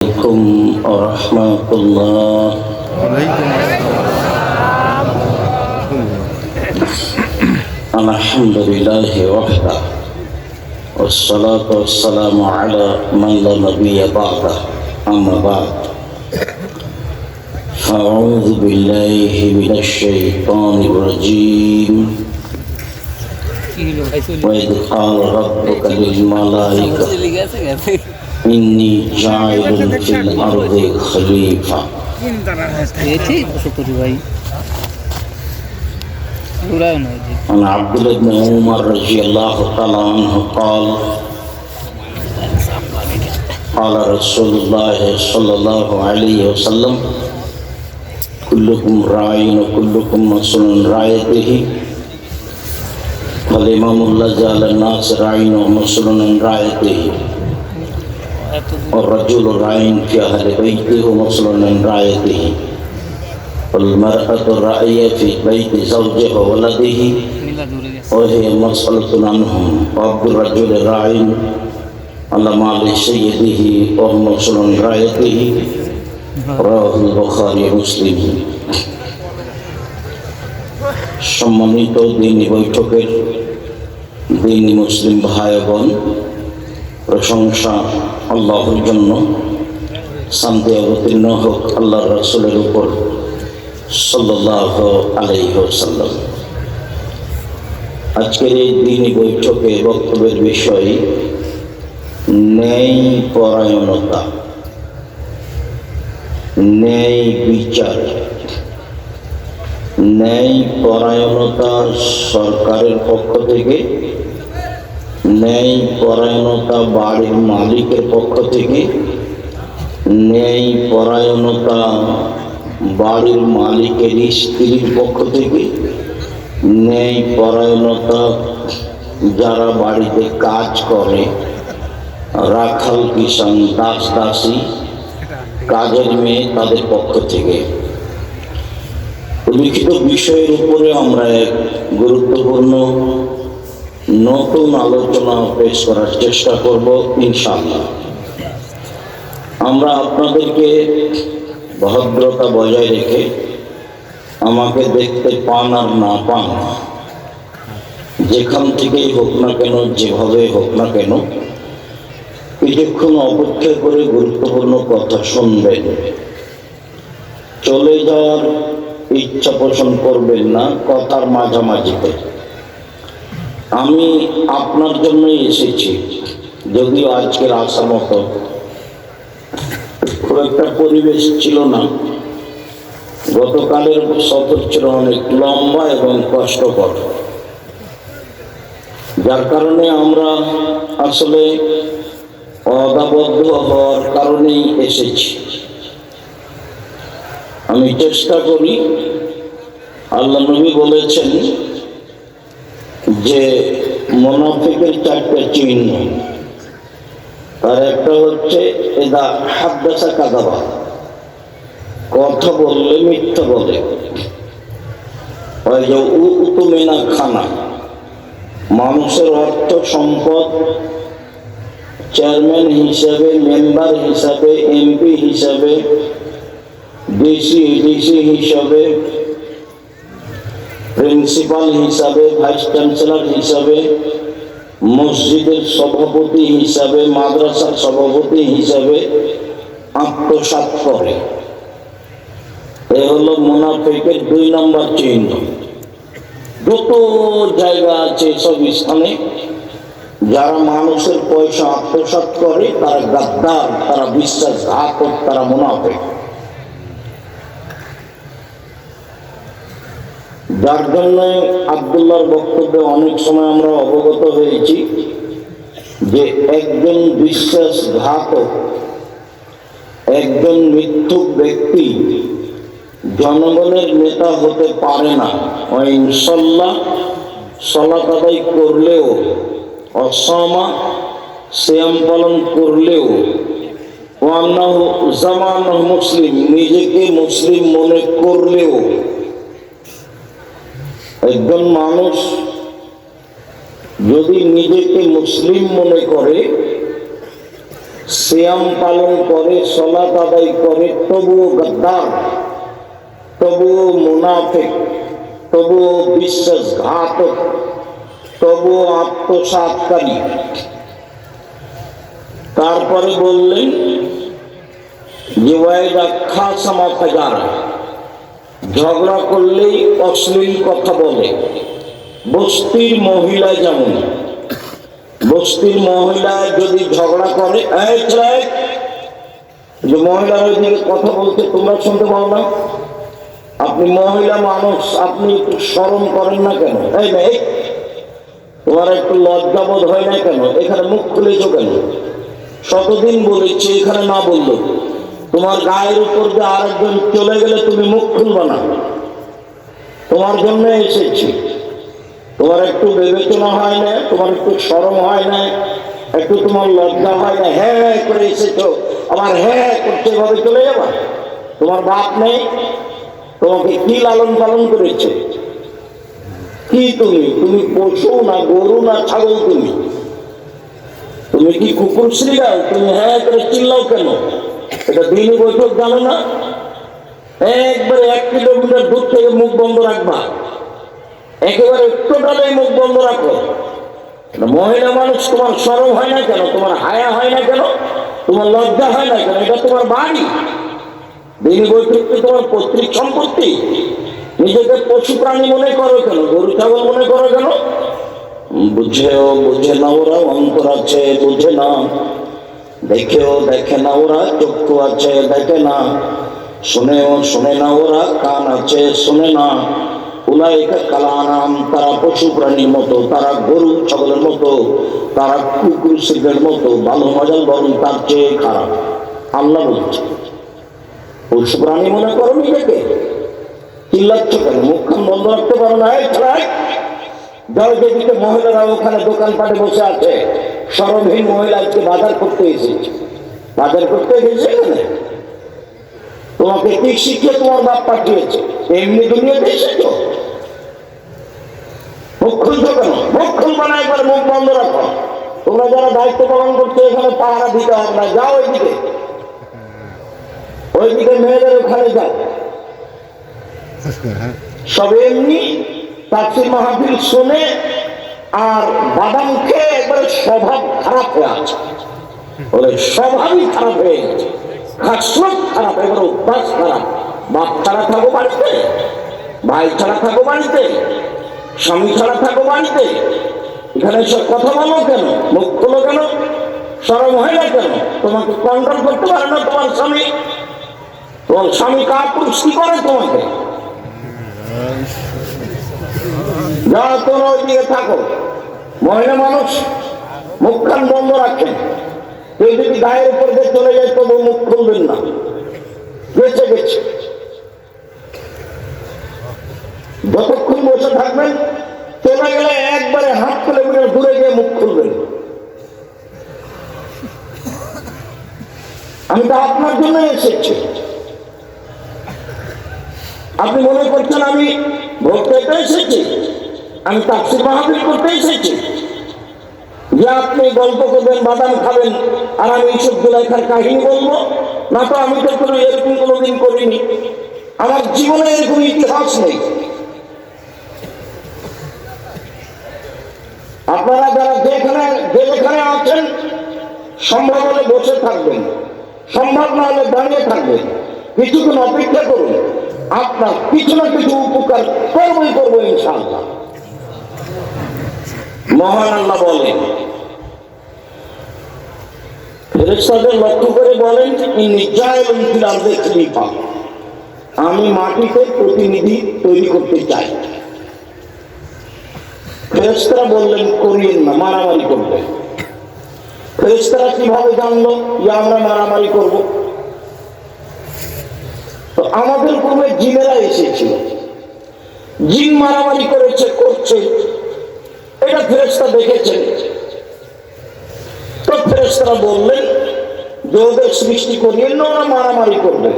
عليكم ورحمة الله. الحمد لله وحده والصلاة والسلام على من لا نبي بعده. أما بعد فأعوذ بالله من الشيطان الرجيم. وإذ قال ربك للملائكة إني جاعل في الأرض خليفة. عن عبد الله بن عمر رضي الله تعالى عنه قال قال رسول الله صلى الله عليه وسلم كلكم راع وكلكم مسؤول عن رعيته والإمام الذي على الناس راع ومسؤول عن رعيته والرجل راع في أهل بيته ومسؤول عن رعيته والمرأة راعية في بيت زوجها وولده وهي مسؤولة عنهم وعبد الرجل راع على مال سيده وهو مسؤول عن رعيته رواه البخاري ومسلم. সম্মানিত দিনী বৈঠকের দিনী মুসলিম ভাই বোন, প্রশংসা আল্লাহর জন্য, শান্তি অবতীর্ণ হোক আল্লাহর রাসূলের উপর সাল্লাল্লাহু আলাইহি ওয়াসাল্লাম। আজকের এই দিনী বৈঠকে বক্তব্যের বিষয় ন্যায় পরায়ণতা, ন্যায় বিচার। ন্যায় পরায়ণতা সরকারের পক্ষ থেকে, ন্যায় পরায়ণতা বাড়ির মালিকের পক্ষ থেকে, ন্যায় পরায়ণতা বাড়ির মালিকের স্ত্রীর পক্ষ থেকে, ন্যায় পরায়ণতা যারা বাড়িতে কাজ করে, রাখাল কিষান, দাস দাসী, কাজের মেয়ে, তাদের পক্ষ থেকে। লিখিত বিষয়ের উপরে আমরা এক গুরুত্বপূর্ণ নতুন আলোচনা পেশ করার চেষ্টা করব ইনশাআল্লাহ। আমরা আপনাদেরকে ভদ্রতা বজায় রেখে আমাকে দেখতে পান আর না পান, যেখান থেকেই হোক না কেন, যেভাবে হোক না কেন, কিছুক্ষণ অপেক্ষা করে গুরুত্বপূর্ণ কথা শুনবেন। চলে যাওয়ার ইচ্ছা পোষণ করবেন না কথার মাঝামাঝিতে। আমি আপনার জন্যই এসেছি, যদিও আজকের আসার মতো খুব একটা পরিবেশ ছিল না। গতকালের সফর ছিল অনেক লম্বা এবং কষ্টকর, যার কারণে আমরা আসলে অদাবদ্ধ হওয়ার কারণেই এসেছি। আমি চেষ্টা করি, আল্লাহ নবী বলেছেন যে মুনাফিকের চারটা চিহ্ন, তার একটা হচ্ছে এদা হাদ্দাসা কাযাবা, কথা বললে মিথ্যা বলে। ওই যে উতুমিনা খানা, মানুষের অর্থ সম্পদ চেয়ারম্যান হিসাবে, মেম্বার হিসাবে, এমপি হিসাবে, ডিসি হিসাবে, প্রিন্সিপাল হিসাবে, ভাইস চ্যান্সেলর হিসাবে, মসজিদের সভাপতি হিসাবে, মাদ্রাসার সভাপতি হিসাবে আত্মসাৎ করে। এ হলো মুনাফিকের 2 নম্বর চিহ্ন। যত জায়গা আছে সব স্থানে যারা মানুষের পয়সা আত্মসাৎ করে তারা গাদ্দার, তারা বিশ্বাসঘাতক, তারা মুনাফিক। যার জন্য আব্দুল্লাহর বক্তব্যে অনেক সময় আমরা অবগত হয়েছি যে একজন বিশ্বাসঘাতক, একজন মিথ্যুক ব্যক্তি জনগণের নেতা হতে পারে না। ইনশাল্লাহ সালাত আদায় করলেও, অসমা সিয়াম পালন করলেও, মুসলিম, নিজেকে মুসলিম মনে করলেও, একজন মানুষ যদি নিজেকে মুসলিম মনে করে সিয়াম পালন করে, সালাত আদায় করে, তবুও গদ্দার, তবুও মুনাফিক, তবুও বিশ্বাসঘাতক, তবুও আত্মসাৎকারী। তারপরে বললেন যে ওয়াইদা খাসামা ফাজারা, ঝগড়া করলেই অশ্লীল কথা বলে। বস্তির মহিলা যেমন, বস্তির মহিলা যদি ঝগড়া করে, যে মহিলার ওইদিকে কথা বলতে তোমরা শুনতে পাও না? আপনি মহিলা মানুষ, আপনি একটু শরম করেন না কেন? এই না, তোমার একটু লজ্জাবোধ হয় না কেন? এখানে মুখ খুলেছ কেন? শতদিন বলেছি, এখানে না বললো। তোমার গায়ের উপর দিয়ে আরেকজন চলে গেলে তুমি মুখ খুলবা না। তোমার জন্য এসেছি। তোমার একটু বিবেচনা হয় না? তোমার একটু শরম হয় না? একটু তোমার লজ্জা হয় না? হ্যাঁ করে এসেছো, আবার হ্যাঁ করতে ভাবে চলে যাবা? তোমার বাপ নেই? তোমাকে কি লালন পালন করেছে? কি তুমি? তুমি পশু না গরু না ছাগল? তুমি কি কুকুর শ্রীগাল? তুমি হ্যাঁ করে চিল্লাও কেন? এটা দিনই বৈঠক জানো না? একবারে 1 কিলোমিটার দূর থেকে মুখ বন্ধ রাখবা, একেবারে টোটালে মুখ বন্ধ রাখো। মহিলা মানুষ, তোমার শরম হয় না কেন? তোমার হায়া হয় না কেন? তোমার লজ্জা হয় না কেন? এটা তোমার বাড়ি। দিনই বৈঠক তোমার পৈতৃক সম্পত্তি। নিজেকে পশু প্রাণী মনে করো কেন? গরু ছাগল মনে করো কেন? বুঝেও বুঝে না ওরা, অন্তর আছে বুঝে না। দেখেও দেখে না ওরা, চক্ষু আছে দেখে না। শুনেও শুনে না ওরা, কান আছে শুনে না। উলাইকা কালানাম, তারা পশু প্রাণীর মতো, তারা গরু ছাগলের মতো, তারা কুকুর শিল্পের মতো। ভালো মজাল বরং তার চেয়ে খারাপ। আল্লাহ বলছে, পশু প্রাণী মনে করো নিজেকে? চিল্লাচ্ছ কেন? মুখখান বন্ধ রাখতে পারো না? যাও, যেদিকে মহিলারা ওখানে দোকানপাটে বসে আছে, শরমহীন মহিলা আজকে বাজার করতে এসেছে। বাজার করতে এসেছে এখানে? তোমাকে কি শিখিয়ে তোমার বাপ পাঠিয়েছে? এমনি দুনিয়াতে এসেছ? মুখ খুলছো কেন? মুখ খুলবো না, একবার মুখ বন্ধ রাখো। তোমরা যারা দায়িত্ব পালন করছো এখানে পাহারা দিতে হবে না। যাও ওইদিকে, ওইদিকে মেয়েদের ওখানে যাও। সব এমনি তাফসীর মাহফিল শুনে আর বাদাম খেয়ে একবারে স্বভাব খারাপ হয়ে আছে। বলে স্বভাবই খারাপ হয়ে গেছে, খাসলত খারাপ, এবার অভ্যাস খারাপ। বাপ ছাড়া থাকো বাড়িতে, ভাই ছাড়া থাকো বাড়িতে, স্বামী ছাড়া থাকো বাড়িতে, এখানে সব কথা বলো কেন? মুখ খোলো কেন? শরম হয় না কেন? তোমাকে কন্ট্রোল করতে পারে না তোমার স্বামী? তোমার স্বামী কাপুরুষ কি করে তোমাকে? যা, তোমরা ওইদিকে থাকো। মহিলা মানুষ মুখখান বন্ধ রাখেন। কেউ যদি গায়ের উপর দিয়ে চলে যায় তবু মুখ খুলবেন না। গেছে গেছে, যতক্ষণ বসে থাকবেন, চলে গেলে একবারে হাত খুলে দূরে গিয়ে মুখ খুলবেন। আমি তো আপনার জন্য এসেছি। আপনি মনে করছেন আমি ভোট পেতে এসেছি? আমি তাফসীর মাহফিল করতে এসেছি যে আপনি গল্প করবেন, বাদাম খাবেন, আর আমি ইউসুফ জুলাইখার কাহিনী বলবো? না তো, আমি তো কোনো এরকম কোনোদিন করিনি। আমার জীবনে এরকম ইতিহাস নেই। আপনারা যারা যেখানে আছেন, সম্ভব হলে বসে থাকবেন, সম্ভব না হলে দাঁড়িয়ে থাকবেন, কিছুক্ষণ অপেক্ষা করুন। আপনার কিছু না কিছু উপকার করবো ইনশাআল্লাহ। মহান আল্লাহ বলেন, ফেরেশতাদের লক্ষ্য করে বলেন, আমি মাটিতে প্রতিনিধি তৈরি করতে চাই। ফেরেশতারা বললেন, করিয়েন না, মারামারি করবেন। ফেরেশতারা কিভাবে জানলো যে আমরা মারামারি করব? তো আমাদের পূর্বে জিনেরা এসেছিল, জিন মারামারি করছে, এটা ফেরেশতা দেখেছেন। তো ফেরেশতারা বললেন যে ওদের সৃষ্টি করিয়েন না, ওরা মারামারি করবে।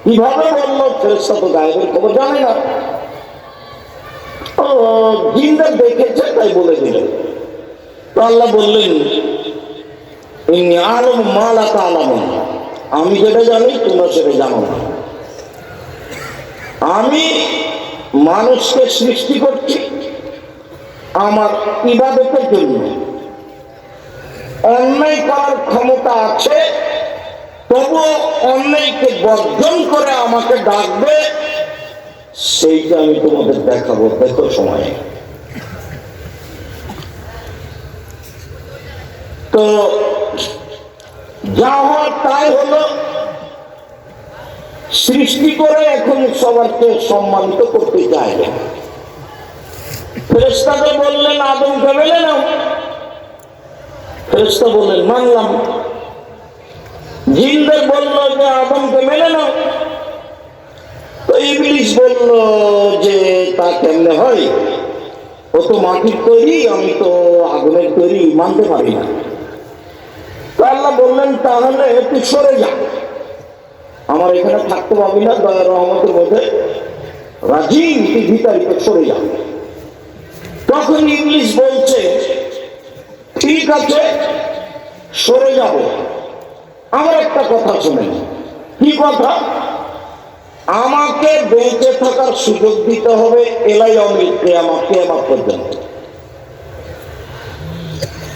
কিভাবে বললো? ফেরেশতা তো গায়েবের খবর জানে না। জিনরা দেখেছে তাই বলে দিলেন। তো আল্লাহ বললেন, ইন্নী আ'লামু মা লা তা'লামুন, আমি যেটা জানি তোমরা সেটা জানো না। আমি মানুষকে সৃষ্টি করছি আমার ইবাদতের জন্য। অন্যায় করার ক্ষমতা আছে, তবুও অন্যায়কে বর্জন করে আমাকে ডাকবে, সেইটা আমি তোমাদের দেখাবো। দেখো সময়। তো যা হওয়ার তাই হলো, সৃষ্টি করে এখন সবাইকে সম্মানিত করতে চায় না। ফেরেশতাকে বললেন আদমকে মেনে নাও, ফেরেশতা বললেন মানলাম। জিনদের বলল যে আদমকে মেনে নাও, তো ইবলিস বলল যে তা কেমনে হয়, ও তো মাটির তৈরি, আমি তো আগুনের তৈরি, মানতে পারি না। তো আল্লাহ বললেন তাহলে তুই সরে যা, আমার এখানে থাকতে পাবি না, দয়া রহমতের মধ্যে রাজি, তুই ভিতরিত সরে যা। তখন ইবলিস বলছে ঠিক আছে সরে যাব, আমার একটা কথা শুনেন। কি কথা? আমাকে বেঁচে থাকার সুযোগ দিতে হবে এলাই অমৃত কিয়ামত পর্যন্ত।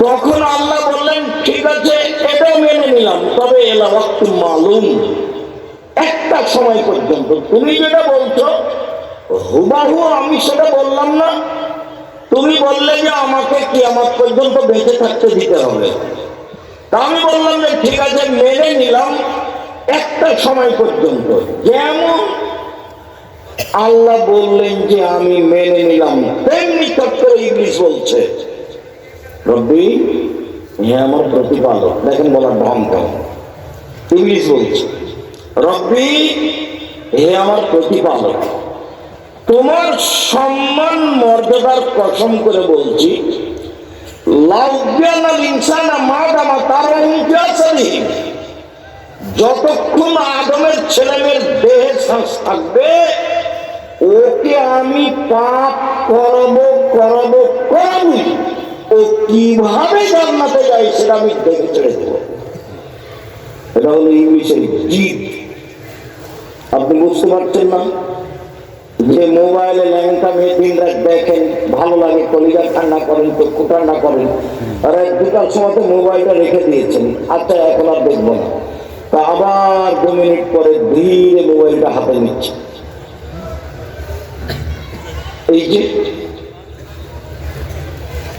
তখন আল্লাহ বললেন ঠিক আছে এটা মেনে নিলাম, তবে এলা ওয়াক্তুম মালুম, একটা সময় পর্যন্ত। তুমি যেটা বলছো হুবাহু আমি সেটা বললাম না, তুমি বললে যে আমাকে কিয়ামত পর্যন্ত বেঁচে থাকতে দিতে হবে। তা আমি বললাম যে ঠিক আছে মেনে নিলাম একটা সময় পর্যন্ত। যেমন আল্লাহ বললেন যে আমি মেনে নিলাম, তেমনি তৎপর ইবলিস বলছে রব্বি, হে আমার প্রতিপালক। দেখেন বলার ঢং কেমন। ইবলিস বলছে রব্বি, হে আমার প্রতিপালক, তোমার সম্মান মর্যাদার কসম করে বলছি, যতক্ষণ আদমের ছেলেমেয়ের দেহে শ্বাস থাকবে ওকে আমি পাপ করাবই, ও কিভাবে জান্নাতে যায় সেটা আমি দেখে ছেড়ে দেব। এটা হলো ইংলিশের জিদ। আপনি বুঝতে পারছেন না যে মোবাইলে ল্যাংটা মেয়ে দিন রাত দেখেন, ভালো লাগে, কলিজা ঠান্ডা করেন, চক্ষু ঠান্ডা করেন, আর এক দুটার সময় তো মোবাইলটা রেখে দিয়েছেন, আচ্ছা এখন আর দেখবো না, তা আবার 2 মিনিট পরে ধীরে মোবাইলটা হাতে নিচ্ছে। এই যে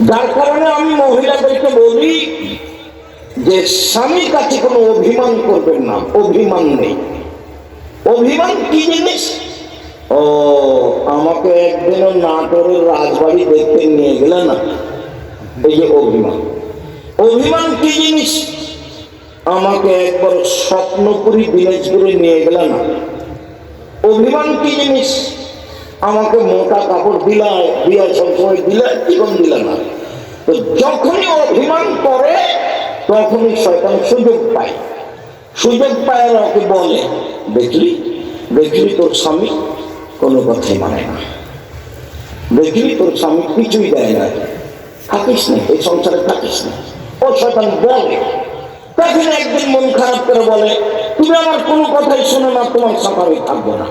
যার কারণে আমি মহিলাদেরকে বলি যে স্বামীর কাছে কোনো অভিমান করবেন না, অভিমান নেই। অভিমান কি জিনিস? ও আমাকে একদিনও নাটোরের রাজবাড়ি দেখতে নিয়ে গেলে না, এই যে অভিমান। অভিমান কি জিনিস? আমাকে একবার স্বপ্নপুরী দিনাজপুরে নিয়ে গেলে না। অভিমান কি জিনিস? আমাকে মোটা কাপড় দিয়া সবসময় জীবন দিলে না। তো যখনই অভিমান করে তখনই শয়তান সুযোগ পায়। সুযোগ পায় আর ওকে বলে দেখলি তোর স্বামী কোনো কথাই মানে না, দেখলি তোর স্বামী কিছুই দেয় না, থাকিস না এই সংসারে, থাকিস না। ও শয়তান বলে। তখন একদিন মন খারাপ করে বলে তুমি আমার কোনো কথাই শোনো না, তোমার সাথে আমি থাকবো না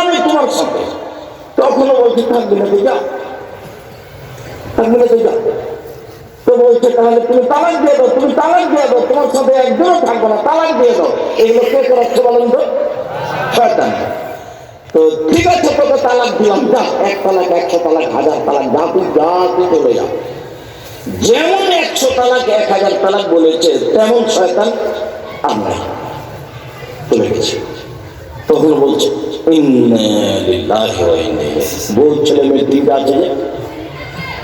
আমি তোমার সাথে। তখনও বলছি থাকবি না তুই যা, থাকবি না তুই যা। তো বলছে তাহলে তুমি তালাক দিয়ে দাও, তুমি তালাক দিয়ে দাও, তোমার সাথে একদমও থাকবো না, তালাক দিয়ে দাও। এগুলো কে করাচ্ছে বলেন তো? শয়তান। তো ঠিক আছে তোকে তালাক দিলাম, যা, 1 তালাক 100 তালাক 1000 তালাক, যা তুই চলে যা। যেমন 100 তালাক 1000 তালাক বলেছে তেমন শয়তান আমরা চলে গেছে। তখন বলছে বহু ছেলে মেয়ে 3টা আছে, যে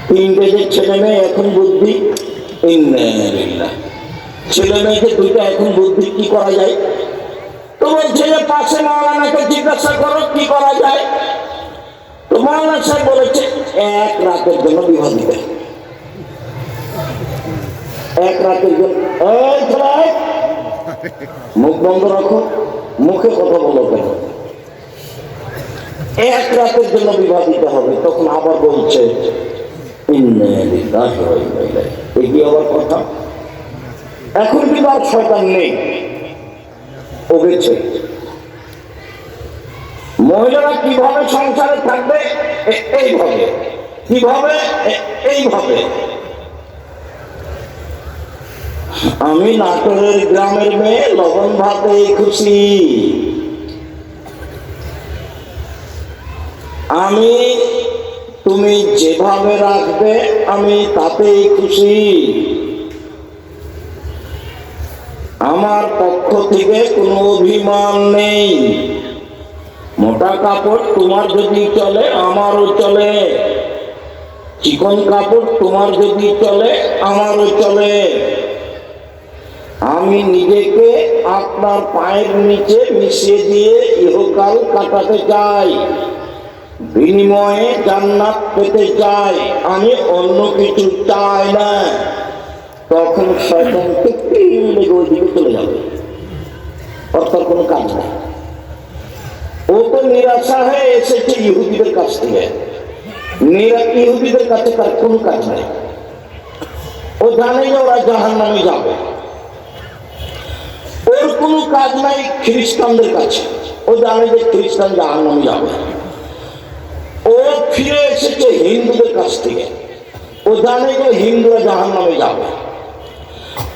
3টে যে ছেলে মেয়ে এখন বুদ্ধি, ছেলে মেয়েকে 2টা এখন বুদ্ধি, কি করা যায়? তো বলছে যে পাশে মাওলানাকে জিজ্ঞাসা করো কি করা যায়। তো মাওলানা সাহেব বলেছে 1 রাতের জন্য বিবাহ দিতে। 1 রাতের জন্য। এই ছেলে মুখ বন্ধ রাখো, মুখে কথা বলো কেন? 1 রাতের জন্য বিবাহ দিতে হবে। তখন আবার বলছে এই কি আবার কথা? এখন কিন্তু আর শয়তান নেই, ও গেছে। মহিলারা কিভাবে সংসারে থাকবে? এইভাবে। কিভাবে? এইভাবে। আমি নাটোরের গ্রামের মেয়ে, লবণ ভাতে খুশি। আমি তুমি যেভাবে রাখবে আমি তাতেই খুশি। আমার পক্ষ থেকে কোনো অভিমান নেই। মোটা কাপড় তোমার যদি চলে আমারও চলে, চিকন কাপড় তোমার যদি চলে আমারও চলে। আমি নিজেকে আপনার পায়ের নিচে মিশিয়ে দিয়ে ইহকাল কাটাতে চাই, বিনিময়ে জান্নাত পেতে চাই, আমি অন্য কিছু চাই না। তখন শয়তান লেগে ওইদিকে চলে যাবে, অর্থাৎ কোনো কাজ নেই। ও তো নিরাশা হয়ে এসেছে ইহুদিদের কাছ থেকে, ইহুদিদের কাছে তার কোনো কাজ নেই। ও জানে যে ওরা জাহান্নামে যাবে। ওর কোনো কাজ নাই খ্রিস্টানদের কাছে, ও জানে যে খ্রিস্টান জাহান্নামে যাবে। ও ফিরে এসেছে হিন্দুদের কাছ থেকে, ও জানে যে হিন্দুরা জাহান্নামে যাবে।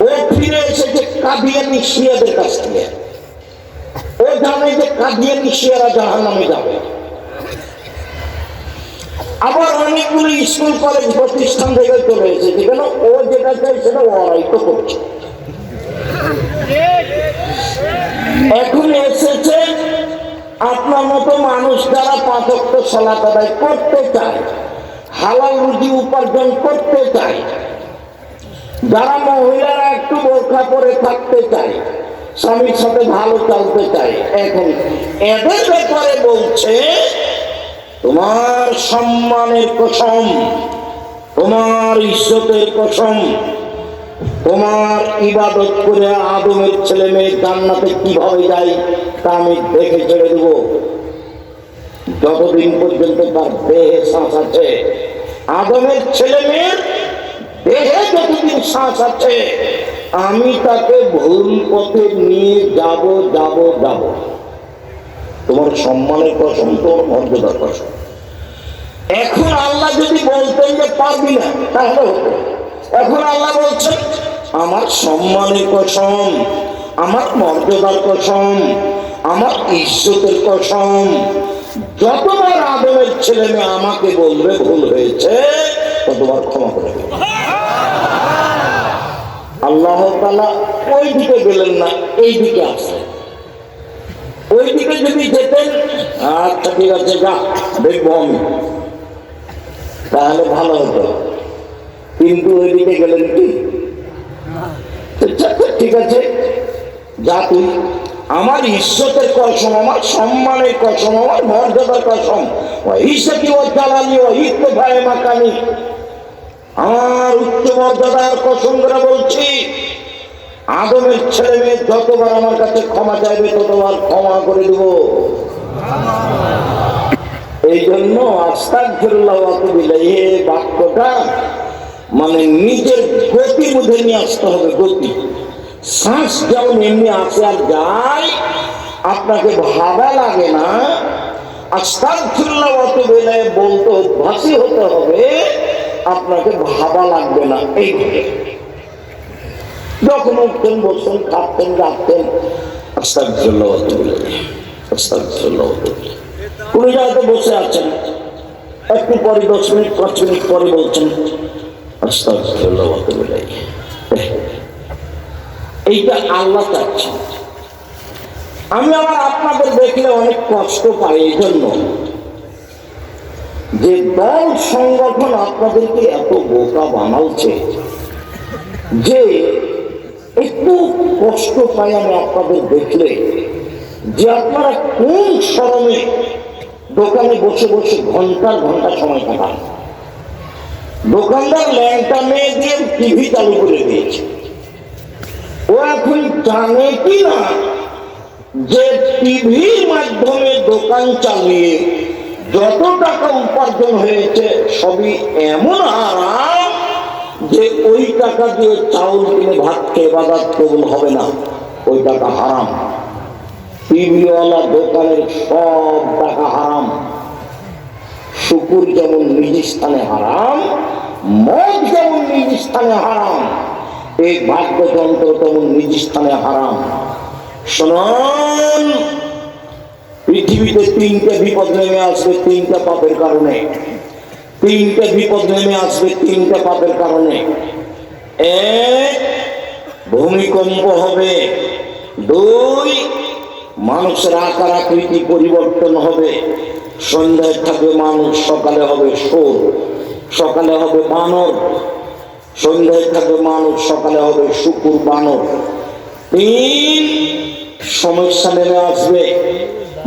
ও ফিরে এসেছে কাদিয়ানি শিয়াদের কাছ থেকে, ও জানে যে কাদিয়ানি শিয়ারা জাহান্নামে যাবে। আবার অনেকগুলো স্কুল কলেজ প্রতিষ্ঠান থেকে চলে এসেছে, কেন? ও যেটা চাই সেটা ওরাই তো করছে। এখন এসেছে আপনার মতো মানুষ যারা 5 ওয়াক্ত সালাত আদায় করতে চায়, হালাল রুজি উপার্জন করতে চায়, যারা মহিলারা একটু বোরখা পরে থাকতে চায়, স্বামীর সাথে ভালো চলতে চায়। এখন এদের ব্যাপারে বলছে তোমার সম্মানের কসম, তোমার ইজ্জতের কসম, তোমার ইবাদত করে আদমের ছেলে মেয়ে জান্নাতে কিভাবে যায় তা আমি দেখে ছেড়ে দেব। যতদিন পর্যন্ত তার দেহে শ্বাস আছে, আদমের ছেলে মেয়ের দেহে যতদিন শ্বাস আছে, আমি তাকে ভুল পথে নিয়ে যাব যাব যাব। তোমার সম্মানের কসম, তোমার মর্যাদার কসম। এখন আল্লাহ যদি বলতেন যে পারবি না, তাহলে হতো। এখন আল্লাহ বলছেন আমার সম্মানের কসম, আমার মর্যাদার কসম, আমার ইজ্জতের কসম, যতবার আদমের ছেলে মেয়ে আমাকে বলবে ভুল হয়েছে, ততবার ক্ষমা করে দেবে। আল্লাহ তাআলা ওই দিকে গেলেন না, এই দিকে আসলেন। ওই দিকে যদি যেতেন, আচ্ছা ঠিক আছে যা দেখবো আমি, তাহলে ভালো হতো। কিন্তু ওই দিকে গেলেন কি? ঠিক আছে যা, তুই আমার ইজ্জতের কসম, আমার সম্মানের কসম, আমার মর্যাদার কসম, ইজ্জতি ও জালালি ও ইত্তেফায়ে মাকানি, আমার উচ্চ মর্যাদার কসম করে বলছি, আদমের ছেলে মেয়ে যতবার আমার কাছে ক্ষমা চাইবে ততবার ক্ষমা করে দেব। এই জন্য আস্তাগফিরুল্লাহ ওয়া আতুবু ইলাইহি এই বাক্যটা মানে নিজের গতি মধ্যে নিয়ে আসতে হবে। গতি, শ্বাস যেমন এমনি আসে আর যায়, আপনাকে ভাবা লাগে না। আস্তাগফিরুল্লাহ ওয়া আতুবু ইলাইহি বলতে অভ্যাসী হতে হবে, আপনাকে ভাবা লাগবে না। এই যখন উঠতেন, বসতেন, খাচ্ছেন, যাচ্ছেন, আস্তাগফিরুল্লাহ ওয়া আতুবু ইলাইহি, আস্তাগফিরুল্লাহ ওয়া আতুবু ইলাইহি। কোন জায়গাতে বসে আছেন, একটু পরে 10 মিনিট 5 মিনিট পরে বলছেন আস্তাগফিরুল্লাহ ওয়া আতুবু ইলাইহি। এইটা আল্লাহ চাচ্ছেন। আমি আবার আপনাদের দেখলে অনেক কষ্ট পাই, এই জন্য যে দল সংগঠন আপনাদেরকে এত বোকা বানাচ্ছে যে একটু কষ্ট পাই আমি আপনাদের দেখলে, যে আপনারা কোন শরমে দোকানে বসে বসে ঘন্টার ঘন্টা সময় কাটান। দোকানদার ল্যাংটা মেয়ে দিয়ে টিভি চালু করে দিয়েছে। ও এখন জানে কি না যে টিভির মাধ্যমে দোকান চালিয়ে যত টাকা উপার্জন হয়েছে সবই এমন আরাম যে ওই টাকা দিয়ে চাউল কিনে ভাত খেয়ে ইবাদত কবুল হবে না, ওই টাকা হারাম। টিভিওয়ালা দোকানের সব টাকা হারাম। শুকুর যেমন নিজ স্থানে হারাম, মদ যেমন নিজ স্থানে হারাম, এই বাদ্যযন্ত্র তেমন নিজ স্থানে হারাম। শুনুন, পৃথিবীতে তিনটে বিপদ নেমে আসবে তিনটা পাপের কারণে। তিনটে বিপদ নেমে আসবে তিনটা পাপের কারণে। এক, ভূমিকম্প হবে। দুই, মানুষের আকার আকৃতি পরিবর্তন হবে। সন্ধ্যায় থাকবে মানুষ, সকালে হবে শুঁড়, সকালে হবে বানর। সন্ধ্যায় থাকবে মানুষ, সকালে হবে শুকুর বানর। তিন, সমস্যা নেমে আসবে।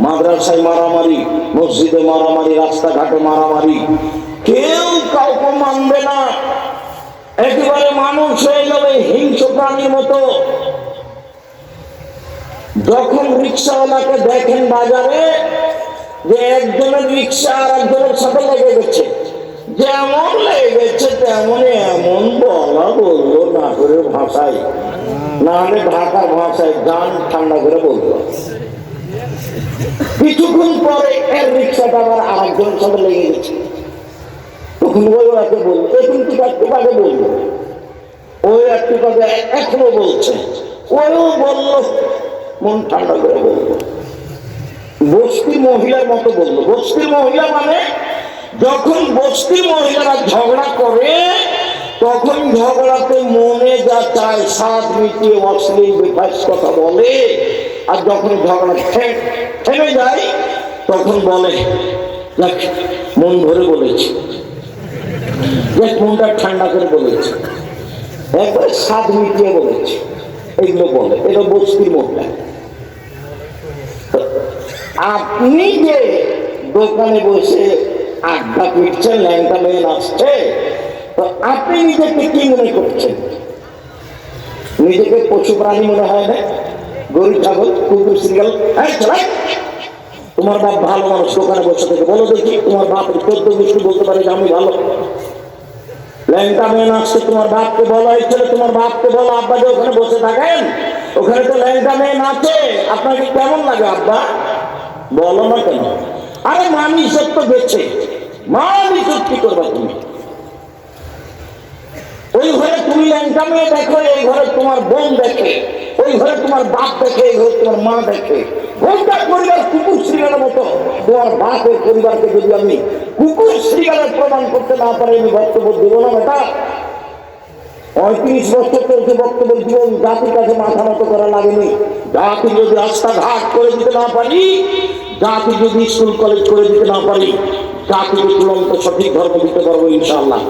মাদ্রাসায় মারামারি, মসজিদে মারামারি, রাস্তাঘাটে মারামারি, কেউ কাউকে মানবে না। একেবারে মানুষ হয়ে যাবে হিংস্র প্রাণীর মতো। যখন রিক্সাওয়ালাকে দেখেন বাজারে যে একজনের রিক্সা আর একজনের সাথে লেগে গেছে, যেমন লেগে গেছে তেমনই এমন বলা বললো নাটোরের ভাষায়, না হলে ঢাকার ভাষায় গান ঠান্ডা করে বললো। কিছুক্ষণ পরে এর রিক্সাটা আবার আরেকজনের সাথে লেগে গেছে। তখন ওই ওকে বললো, এখন তুই একটু আগে বললো, ওই একটু আগে এখনো বলছে, ওও বললো, মন ঠান্ডা করে বললো। বস্তি মহিলার মতো বললো। বস্তি মহিলা মানে যখন বস্তি মহিলারা ঝগড়া করে তখন ঝগড়াতে মনে যা চায় স্বাদ মিটিয়ে অশ্লীল বেফাস কথা বলে, আর যখন ঝগড়া থেমে যায় তখন বলে মন ভরে বলেছে, মনটা ঠান্ডা করে বলেছে, একবার স্বাদ মিটিয়ে বলেছে, এইগুলো বলে। এটা বস্তির মহিলা। আপনি যে দোকানে বসে আড্ডা পিটছেন, ল্যাংটা মেয়ে নাচছে, তো আপনি নিজেকে কি মনে করছেন? নিজেকে পশু প্রাণী মনে হয় না? গরু, ছাগল, কুকুর, সিরিয়াল? তোমার বাপ ভালো মানুষ, দোকানে বসে থেকে বলো দেখি তোমার বাপ 14 গোষ্ঠী বলতে পারে যে আমি ভালো। ল্যাংটা মেয়ে নাচছে, তোমার বাপকে বলো, এই ছেলে তোমার বাপকে বলো আব্বা যে ওখানে বসে থাকেন, ওখানে তো ল্যাংটা মেয়ে নাচে, আপনাকে কেমন লাগে আব্বা? বলো না কেন? আরে মানুষ তো বেছে, মানুষ কি করবা তুমি? ওই ঘরে তুমি ল্যাংটা মেয়ে দেখো, এই ঘরে তোমার বোন দেখে, ওই ঘরে তোমার বাপ দেখে, এই ঘরে তোমার মা দেখে। কোনটা পরিবার কুকুর শ্রীগালের মতো? তোমার বাপের পরিবারকে যদি আমি কুকুর শ্রীগালের প্রমাণ করতে না পারি, আমি বক্তব্য দেব না। বেটা 35 বছর চলছে বক্তব্য জীবন, জাতির কাছে মাথা মতো করা লাগেনি। জাতি যদি রাস্তাঘাট করে দিতে না পারি, জাতি যদি স্কুল কলেজ করে দিতে না পারি, জাতিকে চূড়ান্ত সঠিক ধর্ম দিতে পারবো ইনশাআল্লাহ।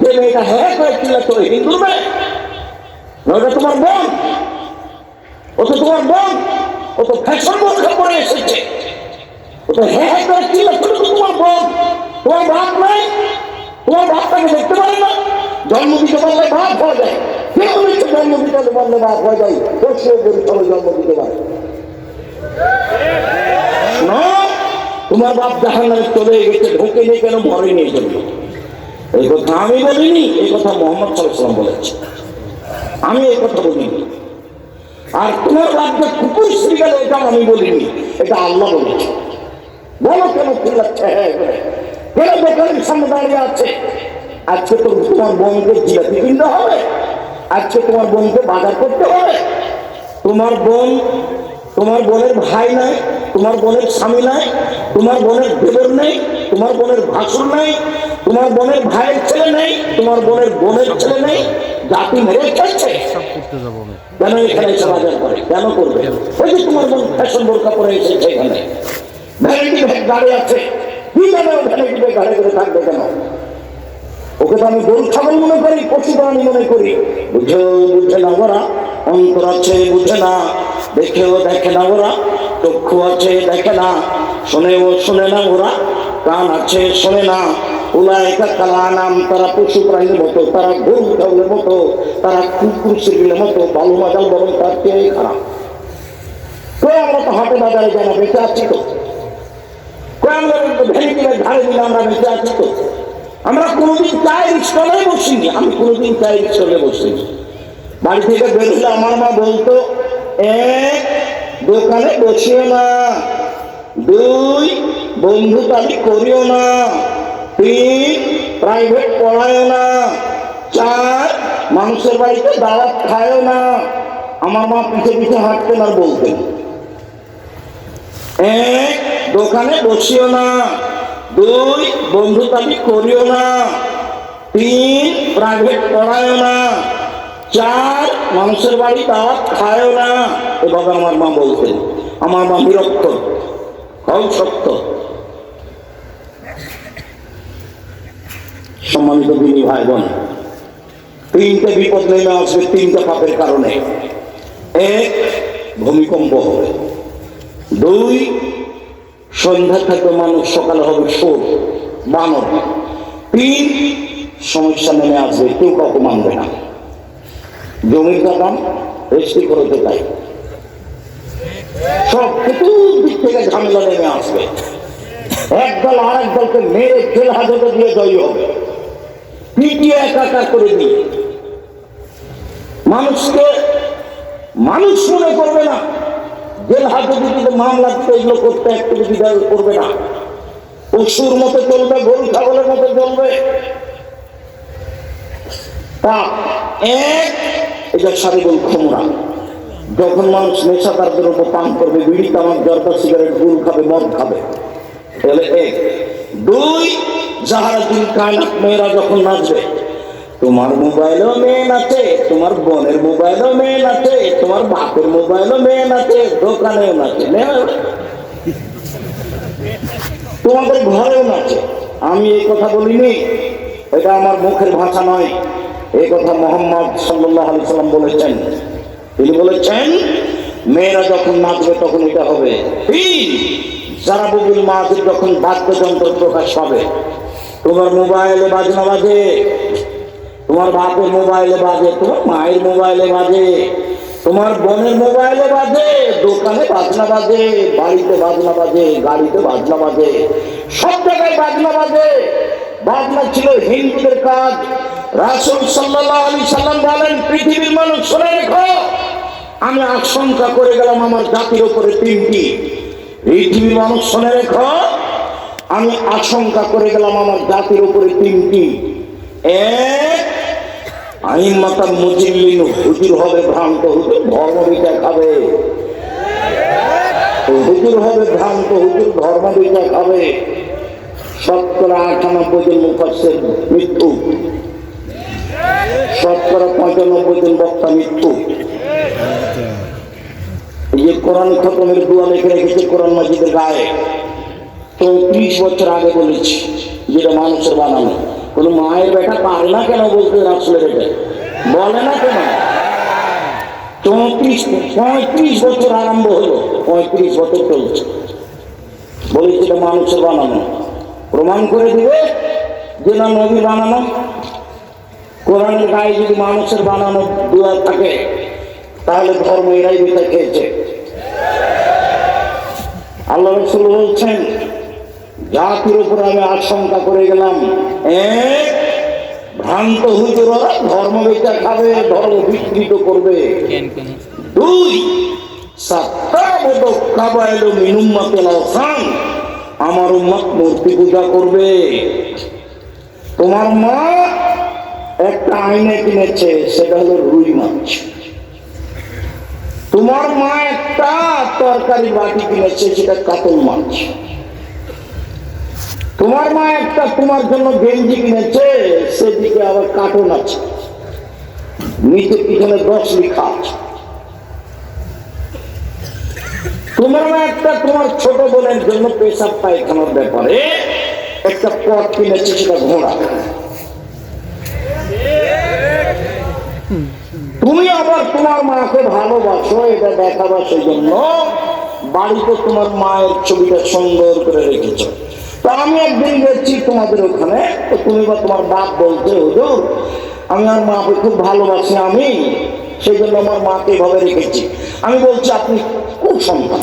যে মেয়েটা হ্যাঁ করে চিল্লা তোর হিন্দুর মেয়ে, ওটা তোমার বোন, ও তো তোমার বোন, ও তো ফ্যাশন বোরখা পরে এসেছে, ও তো হ্যাঁ করে চিল্লা তোর তোমার বোন। তোমার বাপ নাই, তোমার বাপটাকে দেখতে পারে না? জন্ম দিতে পারলে বাপ হয়ে যায়, কেউ নিচ্ছে জন্ম দিতে পারলে বাপ হয়ে যায়, পশু গরু চলে জন্ম দিতে পারে না। তোমার বাপ জাহান্নামে চলে গেছে, ঢোকে নেই কেন? মরে নিয়ে জন্য। এই কথা আমি বলিনি, এই কথা মুহাম্মদ সাল্লাল্লাহু আলাইহি ওয়াসাল্লাম বলেছে, আমি এই কথা বলিনি। আর তোমার বাপকে কুকুর শ্রীগাল, এটা আমি বলিনি, এটা আল্লাহ বলেছে। বলো কেন চিল্লাচ্ছে? হ্যাঁ কেন দোকানের সামনে দাঁড়িয়ে আছে? আজকে তো তোমার বোনকে জিলাপি কিনতে হবে, আজকে তোমার বোনকে বাজার করতে হবে। তোমার বোনের ভাই নাই, তোমার বোনের স্বামী নাই, তোমার বোনের দেবর নেই, তোমার বোনের ভাসুর নাই, তোমার বোনের ভাইয়ের ছেলে নেই, তোমার বোনের ছেলে নেই, জাতি মেরে খেলছে। কেন এখানে এসে বাজার করে? কেন করবে? ওই যে তোমার বোন ফ্যাশন বোরকা পরে এসেছে, এখানে ভ্যানিটি ব্যাগ গাড়ি আছে, কি জানে ও ভ্যানিটি ব্যাগ গাড়ি করে থাকবে কেন? ওকে তো আমি গরু ছাগল মনে করি, পশু প্রাণী মনে করি। বুঝে না ওরা, অন্তর আছে বুঝে না, দেখেও দেখে না ওরা, চক্ষু আছে দেখে না, শোনেও শোনে না ওরা, কান আছে শোনে না। উলাইকা কালানাম, তারা পশু প্রাণীর মতো, তারা গরু ছাগলের মতো, তারা কুকুর শিবিরের মতো, ভালো মাজাল বরং তার চেয়ে খারাপ। কই আমরা তো হাটে বাজারে যাই না, বেঁচে আছি তো? কই আমরা ভ্যানিটি ব্যাগ ধারে দিলে আমরা বেঁচে আছি তো? আমরা কোনোদিন চায়ের স্টলে বসিনি, আমি কোনোদিন চায়ের স্টলে বসিনি। বাড়ি থেকে বের হলে আমার মা বলতো, এক, দোকানে বসিও না, দুই, বন্ধু তালি করিও না, তিন, প্রাইভেট পড়ায়ও না, চার, মানুষের বাড়িতে দাওয়াত খায়ও না। আমার মা পিছে পিছে হাঁটতেন আর বলতেন, এক, দোকানে বসিও না, দুই, বন্ধু তালি করিও না, তিন, প্রাইভেট পড়ায়ও না, চার, মানুষের বাড়ি দাওয়াত খায়ও না। এভাবে আমার মা বলতেন। আমার মা নিরক্ষর, হও সত্য। সম্মানিত দিনী ভাই বোন, তিনটে বিপদ নেমে আসবে তিনটা পাপের কারণে। এক, ভূমিকম্প হবে। দুই, সন্ধ্যা থাকবে মানুষ, সকালে হবে সোর বানর। তিন, সমস্যা নেমে আসবে, কেউ কাউকে মানবে না। জমির দাম রেস্টি করতে চাই, সব চতুর্দিক থেকে ঝামেলা নেমে আসবে। একদল আর এক দলকে মেরে জেল হাজতে দিয়ে জয়ী হবে, পিটিয়ে একাকার করে দিয়ে মানুষকে মানুষ মনে করবে না। জেল হাজতে দিতে মামলা দিতে এগুলো করতে একটু বিদায় করবে না, পশুর মতো চলবে, গরু ছাগলের মতো চলবে। তা এক, এটা শারীরিক ক্ষমতা। যখন মানুষ নেশাদার দ্রব্য পান করবে, বিড়ি, তামাক, জর্দা, সিগারেট, গুল খাবে, মদ খাবে, তাহলে এক। দুই, যাহারা দিন কায়নাত মেয়েরা যখন নাচবে, তোমার মোবাইলও মেয়ে নাচে, তোমার বোনের মোবাইলও মেয়ে নাচে, তোমার বাপের মোবাইলও মেয়ে নাচে, দোকানেও নাচে, তোমাদের ঘরেও নাচে। আমি এই কথা বলিনি, এটা আমার মুখের ভাষা নয়, এই কথা মুহাম্মদ সাল্লাল্লাহু আলাইহি সাল্লাম বলেছেন। তিনি বলেছেন, মেয়েরা যখন নাচবে তখন এটা হবে। তিন, যারা বুবুল মাহফিল যখন বাদ্যযন্ত্র প্রকাশ পাবে, তোমার মোবাইলে বাজনা বাজে, তোমার বাপের মোবাইলে বাজে, তোমার মায়ের মোবাইলে বাজে, তোমার বোনের মোবাইলে বাজে, দোকানে বাজনা বাজে, বাড়িতে বাজনা বাজে, গাড়িতে বাজনা বাজে, সব জায়গায় বাজনা বাজে। বাজনা ছিল হিন্দুদের কাজ। রাসূল সাল্লাল্লাহু আলাইহি সাল্লাম বলেন, পৃথিবীর মানুষ শুনে রেখো, আমি আশঙ্কা করে গেলাম আমার জাতির উপরে তিনটি। পৃথিবীর মানুষ শুনে রেখো, আমি আশঙ্কা করে গেলাম আমার জাতির উপরে তিনটি। এক, আইম্মাতাল মুজিল্লিন, হুজুর হবে ভ্রান্ত, হুজুর ধর্ম বিচার খাবে। হুজুর হবে ভ্রান্ত, হুজুর ধর্ম বিচার খাবে। 98 জন মুফাসসির মৃত্যু, 95 জন বক্তা মৃত্যু। এই যে কোরআন খতমের দোয়া লিখে রেখেছে কোরআন মাজিদের গায়ে, 34 বছর আগে বলেছি, যেটা মানুষের বানানো। কোন মায়ের বেটা পারে না কেন বলতে রাসূলের এটা বলে না কেন? 35 বছর আরম্ভ হলো, 35 বছর চলছে, বলেছি এটা মানুষের বানানো। প্রমাণ করে দিবে যে না নবী বানানো। কোরআনের গায়ে যদি মানুষের বানানো দোয়া থাকে, তাহলে ধর্ম এরাই বেঁচে খেয়েছে। আল্লাহ রাসূল বলছেন, জাতির উপর আমি আশঙ্কা করে গেলাম, এক, ভ্রান্ত হুজুররা ধর্ম বেচা খাবে, ধর্ম বিকৃত করবে। দুই, আমার উম্মত মূর্তি পূজা করবে। তোমার মা একটা আয়না কিনেছে, সেটা হলো রুই মাছ। তোমার মা একটা তরকারি বাটি কিনেছে, সেটা কাতল মাছ। তোমার মা একটা তোমার জন্য গেঞ্জি কিনেছে, সেদিকে আবার কার্টুন আছে, নিচে পিছনে 10 লেখা আছে। তোমার মা একটা তোমার ছোট বোনের জন্য পেশাব পায়খানার ব্যাপারে একটা পথ কিনেছে, সেটা ঘোড়া। তুমি আবার তোমার মাকে ভালোবাসো, এটা দেখাবার সেই জন্য বাড়িতে তোমার মায়ের ছবিটা সুন্দর করে রেখেছ। তো আমি একদিন গেছি তোমাদের ওখানে, তো তুমি বা তোমার বাপ বলছে, হুজুর আমি আমার মাকে খুব ভালোবাসি, আমি সেই জন্য আমার মাকে এভাবে রেখেছি। আমি বলছি, আপনি খুব সন্তান।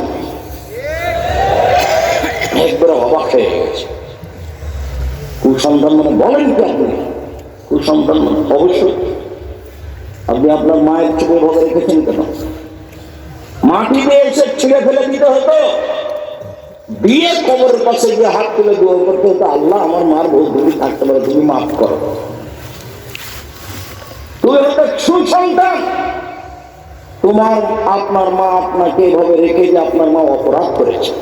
একবারে অবাক হয়ে গেছে, খুব কুসন্তান মানে বলেন কি আপনি? কুসন্তান মানে অবশ্যই আপনি আপনার মায়ের চোখে ভোগে রেখেছেন কেন? মাটিতে এসে ছিঁড়ে ফেলে দিতে হতো, দিয়ে কবরের পাশে গিয়ে হাত তুলে দোয়া করতে হতো, আল্লাহ আমার মার ভুল ত্রুটি থাকতে পারে, তুমি মাফ করো। তুমি হতো সুসন্তান। তোমার আপনার মা আপনাকে এভাবে রেখে যে আপনার মা অপরাধ করেছে।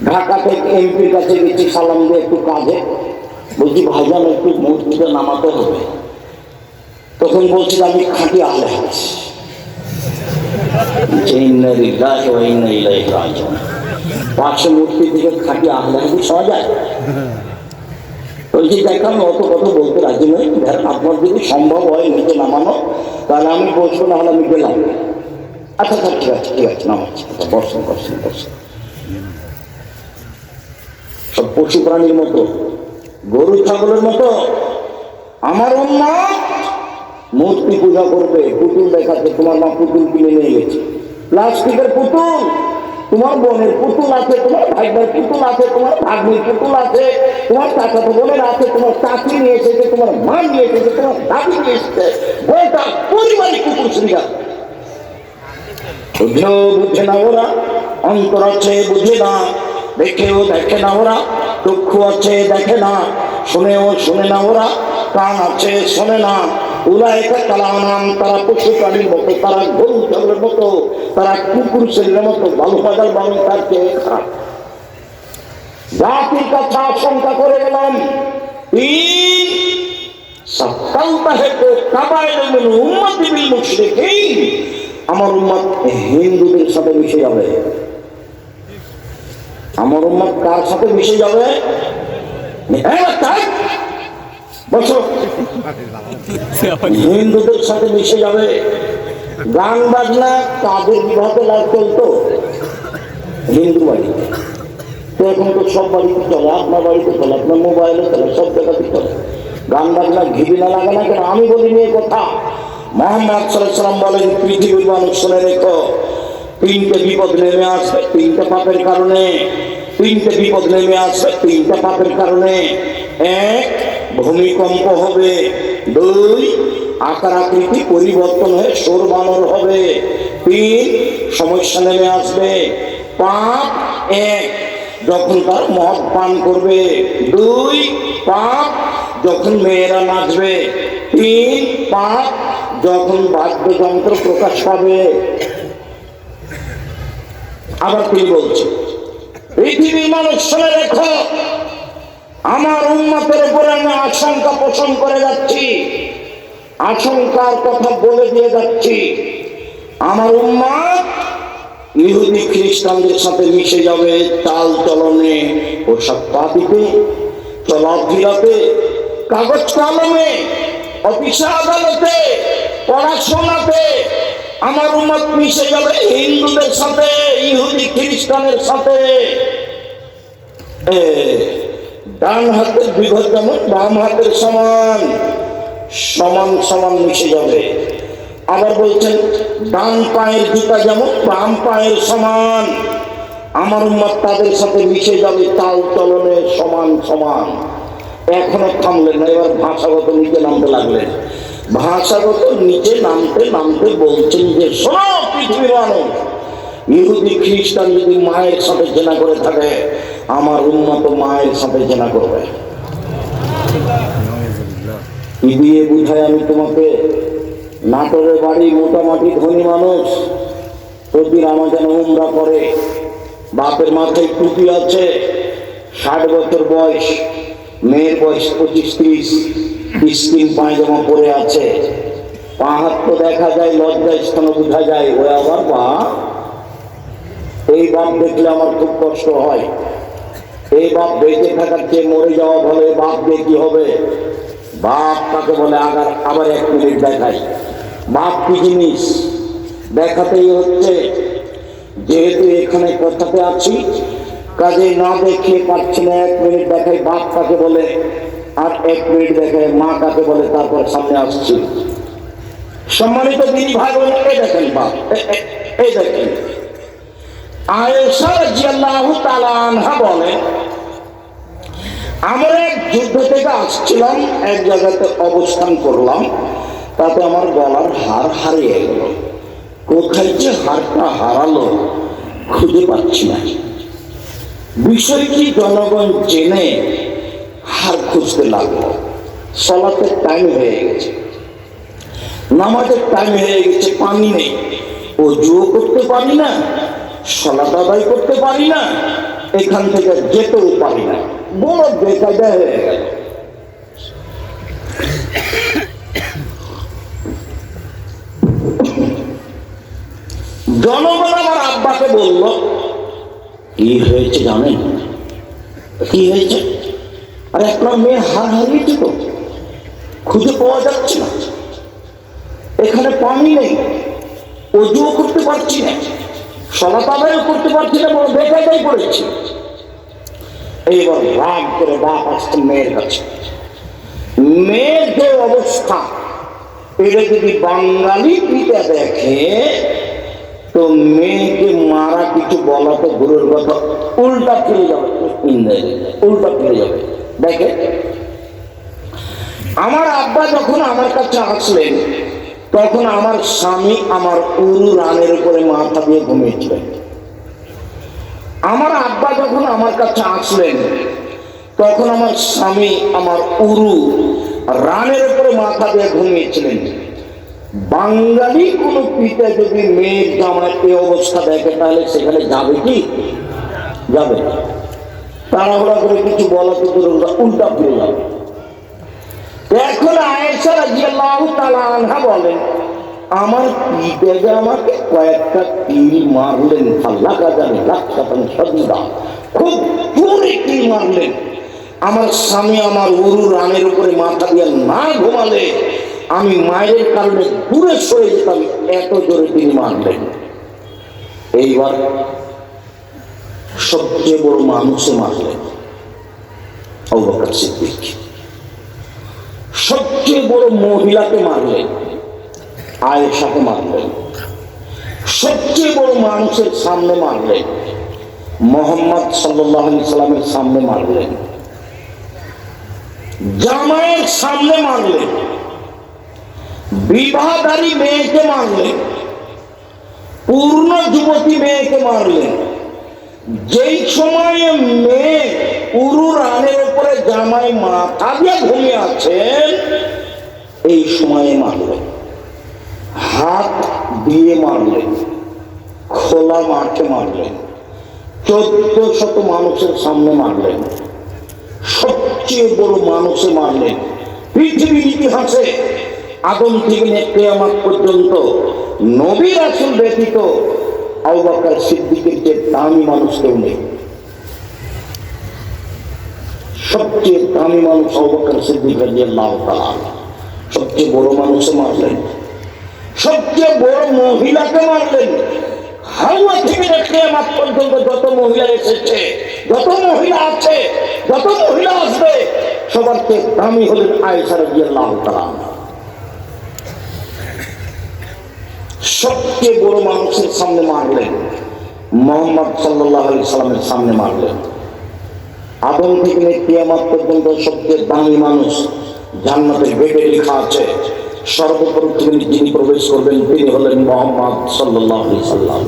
ঢাকা থেকে এমপির কাছে গেছি সালাম দিয়ে একটু কাজে, বলছি ভাইজান একটু মসজিদে নামাতে হবে। তখন বলছি আমি খাঁটি আহলে হাদিস। পাঁচশো মূর্তি থেকে খাঁটি আহলে হাদিস হওয়া যায়? বলছি দেখান অত কথা বলতে রাজি নই, আপনার যদি সম্ভব হয় নিজে নামানো তাহলে আমি বসবো, না হলে আমি গেলাম। আচ্ছা আচ্ছা ঠিক আছে ঠিক আছে নামাচ্ছি, বসেন বসেন বসেন। সব পশু প্রাণীর মতো, গরু ছাগলের মতো আমার উম্মত মূর্তি পূজা করবে, পুতুল দেখাচ্ছে। তোমার মা পুতুল কিনে নিয়ে গেছে, প্লাস্টিকের পুতুল। তোমার বোনের পুতুল আছে, তোমার ভাইয়ের পুতুল আছে, তোমার ভাগ্নির পুতুল আছে, তোমার চাচাতো বোনের আছে, তোমার চাচি নিয়ে এসেছে, তোমার মা নিয়ে এসেছে, তোমার দাদি নিয়ে এসেছে, গোটা পরিবারই কুকুর শ্রীরা। বুঝেও বুঝে না ওরা, অন্তর আছে বুঝে না, দেখেও দেখে না ওরা, চক্ষু আছে দেখে না, শুনেও শুনে না ওরা, কান আছে শোনে না। উলাইকা কালানাম, তারা পশু প্রাণীর মতো, তারা গরু ছাগলের মতো, তারা কুকুর শ্রেণীর মতো, ভালো বাজার বালন তার চেয়ে খারাপ। জাতির কথা আশঙ্কা করে গেলাম, আমার উম্মত হিন্দুদের সাথে মিশে যাবে। আমার উম্মত কার সাথে মিশে যাবে? হিন্দুদের সাথে মিশে যাবে। গান বাজনা তাদের বিভাগে লাভ চলতো হিন্দু বাড়িতে, তো এখন তো সব বাড়িতে চলে, আপনার বাড়িতে চলে, আপনার মোবাইলে চলে, সব জায়গাতে চলে। গান বাজনা ঘিবি না লাগে না কেন? আমি বলি নিয়ে কথা। মুহাম্মদ সাল্লাল্লাহু আলাইহি ওয়াসাল্লাম বলেন, পৃথিবীর মানুষ শুনে রেখো, তিনটে বিপদ নেমে আসবে তিনটে পাপের কারণে। তিনটে বিপদ নেমে আসবে তিনটে পাপের কারণে। এক, ভূমিকম্প হবে। দুই, আকার আকৃতি পরিবর্তন হয়ে সর বানর হবে। তিন, সমস্যা নেমে আসবে। পাপ, এক, যখন তার মদ পান করবে। দুই, পাপ, যখন মেয়েরা নাচবে। তিন, পাপ, যখন বাদ্যযন্ত্র প্রকাশ পাবে। আবার কি বলছে? পৃথিবীর মানুষ শুনে রেখো, আমার উম্মতের উপরে আমি আশঙ্কা পোষণ করে যাচ্ছি, আশঙ্কার কথা বলে দিয়ে যাচ্ছি। আমার উম্মত ইহুদি খ্রিস্টানদের সাথে মিশে যাবে, চাল চলনে, পোশাক পাতিতে, চলাফেরাতে, কাগজ কলমে, অফিসে আদালতে, পড়াশোনাতে। আমার উম্মত মিশে যাবে হিন্দুদের সাথে, ইহুদি খ্রিস্টানের সাথে। ডান হাতের বিঘত যেমন বাম হাতের সমান, সমান সমান মিশে যাবে। আবার বলছেন ডান পায়ের জুতা যেমন বাম পায়ের সমান। আমার উম্মত তাদের সাথে মিশে যাবে, চাল চলনে সমান সমান। এখনো থামলেন না, এবার ভাষাগত নিচে নামতে লাগলেন। ভাষাগত নিচে নামতে নামতে বলছেন যে, শোনো পৃথিবীর মানুষ, ইহুদি খ্রিস্টান যদি মায়ের সাথে জেনা করে থাকে, আমার উন্নত মায়ের সাথে জেনা করবে। কি দিয়ে বুঝাই আমি তোমাকে? নাটোরের বাড়ি, মোটামুটি ধনী মানুষ, প্রতি রমজানে উমরা করে, বাপের মাথায় টুপি আছে, 60 বছর বয়স, মেয়ের বয়স 25-30, স্কিন পায়জামা পরে আছে, পা হাত তো দেখা যায়, লজ্জা স্থানে বোঝা যায়। ও আবার বা, এই বাপ দেখলে আমার খুব কষ্ট হয়। এই বাপ বেঁচে থাকার চেয়ে মরে যাওয়া ভালো। এই বাপ দিয়ে কি হবে? বাপ তাকে বলে আবার 1 মিনিট দেখাই। বাপ কি জিনিস দেখাতেই হচ্ছে। যেহেতু এখানে কথাতে আছি, কাজে না দেখিয়ে পাচ্ছি না, 1 মিনিট দেখাই। বাপ কাকে বলে আর 1 মিনিট দেখায় মা কাকে বলে, তারপর সামনে আসছি। সম্মানিত দিনী ভাই বোনেরা, এই দেখেন বাপ, এই দেখেন। আয়েশা রাদিয়াল্লাহু তাআলা আনহা বলেন, আমরা এক যুদ্ধ থেকে আসছিলাম, এক জায়গাতে অবস্থান করলাম, তাতে আমার গলার হার হারিয়ে গেল। কোথায় যে হারটা হারালো খুঁজে পাচ্ছি না। বিষয়টি জনগণ জেনে হার খুঁজতে লাগলো। সালাতের টাইম হয়ে গেছে, নামাজের টাইম হয়ে গেছে, পানি নেই, ওযুও করতে পারি না, সালাত আদায় করতে পারি না, এখান থেকে যেতেও পারি না, বড় বেকায়দা হয়ে গেল। জনগণ আমার আব্বাকে বলল, কি হয়েছে জানেন? কি হয়েছে? আরে আপনার মেয়ে হার হারিয়েছে তো, খুঁজে পাওয়া যাচ্ছে না, এখানে পানি নেই, ওযুও করতে পারছি না, সালাত আদায়ও করতে পারছি না, বড় বেকায়দায় পড়েছি। এইবার রাগ করে বাপ আসছে মেয়ের কাছে। মেয়ের যে অবস্থা, এটা যদি বাঙালি পিতা দেখে তো মেয়েকে মারা কিছু বলা তো দূরের কথা, উল্টা ফিরে যাবে, উল্টা ফিরে যাবে। দেখে আমার আব্বা যখন আমার কাছে আসলেন, তখন আমার স্বামী আমার উরু রানের উপরে মাথা দিয়ে ঘুমিয়েছিলেন। আমার আব্বা যখন আমার কাছে আসলেন, তখন আমার স্বামী আমার উরু রানের উপরে মাথা দিয়ে ঘুমিয়েছিলেন। বাঙালি কোন পিতা যদি মেয়ের জামাই এই অবস্থা দেখে, তাহলে সেখানে যাবে কি? যাবে। তাড়াহুড়া করে কিছু বলা তো উল্টা ফিরে যাবে। এখন আয়েশা রাদিয়াল্লাহু তাআলা আনহা বলেন, আমার পিতা যে আমাকে কয়েকটা তীর মারলেন, আল্লাহ জানে, লাখাতান শাদীদা, খুব জোরে তীর মারলেন। আমার স্বামী আমার উরু রানের উপরে মাথা দিয়ে না ঘুমালে আমি মায়ের কারণে দূরে সরে যেতাম, এত জোরে তিনি মারলেন। এইবার সবচেয়ে বড় মানুষে মারলেন আবু বকর সিদ্দিক। সবচেয়ে বড় মহিলাকে মারলেন আয়েশাকে মারলেন। সবচেয়ে বড় মানুষের সামনে মারলেন মুহাম্মদ সাল্লাল্লাহু আলাইহি সাল্লামের সামনে মারলেন, জামাইয়ের সামনে মারলেন, বিবাহধারী মেয়েকে মারলেন, পূর্ণ যুবতী মেয়েকে মারলেন। যেই সময়ে মেয়ে উরু রানের উপরে জামাই মাথা দিয়ে ঘুমিয়ে আছেন, এই সময়ে মারলেন, হাত দিয়ে মারলেন, খোলা মাঠে মারলেন, 1400 মানুষের সামনে মারলেন, সবচেয়ে বড় মানুষে মারলেন। পৃথিবীর ইতিহাসে আদম থেকে কিয়ামত পর্যন্ত নবী রাসূল ব্যতীত আবু বকর সিদ্দিকের যে দামি মানুষ কেউ নেই। সবচেয়ে দামি মানুষ আবু বকর সিদ্দিক রাদিয়াল্লাহু তাআলা। সবচেয়ে বড় মানুষে মারলেন, সবচেয়ে বড় মহিলাকে মারলেন। হাওয়া থেকে কিয়ামত পর্যন্ত যত মহিলা এসেছে, যত মহিলা আছে, যত মহিলা আসবে, সবার চেয়ে দামি হলেন আয়েশা রাদিয়াল্লাহু তাআলা। সবচেয়ে বড় মানুষের সামনে মারলেন মুহাম্মদ সাল্লাল্লাহু আলাইহি সাল্লামের সামনে মারলেন। আদম থেকে কিয়ামত পর্যন্ত সবচেয়ে দামি মানুষ, জান্নাতের গেটে লেখা আছে সর্বপ্রথম যিনি প্রবেশ করবেন তিনি হলেন মুহাম্মদ সাল্লাল্লাহু আলাইহি সাল্লাম।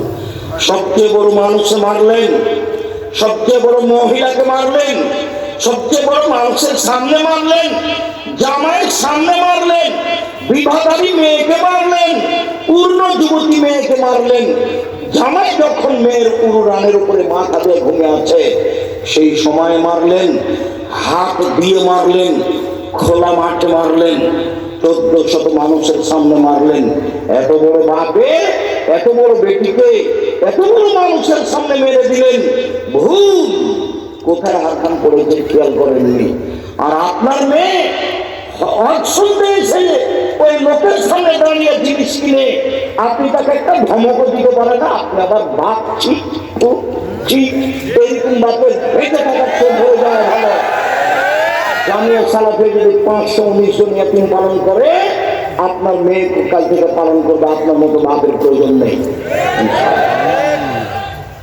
সবচেয়ে বড় মানুষে মারলেন, সবচেয়ে বড় মহিলাকে মারলেন, সবচেয়ে বড় মানুষের সামনে মারলেন, জামাইয়ের সামনে মারলেন, বিবাহধারী মেয়েকে মারলেন, পূর্ণ যুবতী মেয়েকে মারলেন। জামাই যখন মেয়ের উরু রানের উপরে মাথা দিয়ে ঘুমিয়ে আছে সেই সময় মারলেন, হাত দিয়ে মারলেন, খোলা মাঠে মারলেন, 1400 মানুষের সামনে মারলেন। এত বড় বাপে এত বড় বেটিকে এত বড় মানুষের সামনে মেরে দিলেন, ভুল কোথায় হারখান পড়েছে খেয়াল করেননি। আর আপনার মেয়ে শুনতে এসে ওই লোকের সামনে দাঁড়িয়ে জিনিস কিনে আপনি তাকে একটা ধমক দিতে পারেন না, আপনি আবার বাপ ঠিক এইরকম বাপের বেঁচে থাকার চোখ হয়ে যাওয়া ভালো। জামিয়া সালাফে যদি 519 জন ইয়াতীম পালন করে, আপনার মেয়েকে কাল থেকে পালন করবে, আপনার মতো বাপের প্রয়োজন নেই।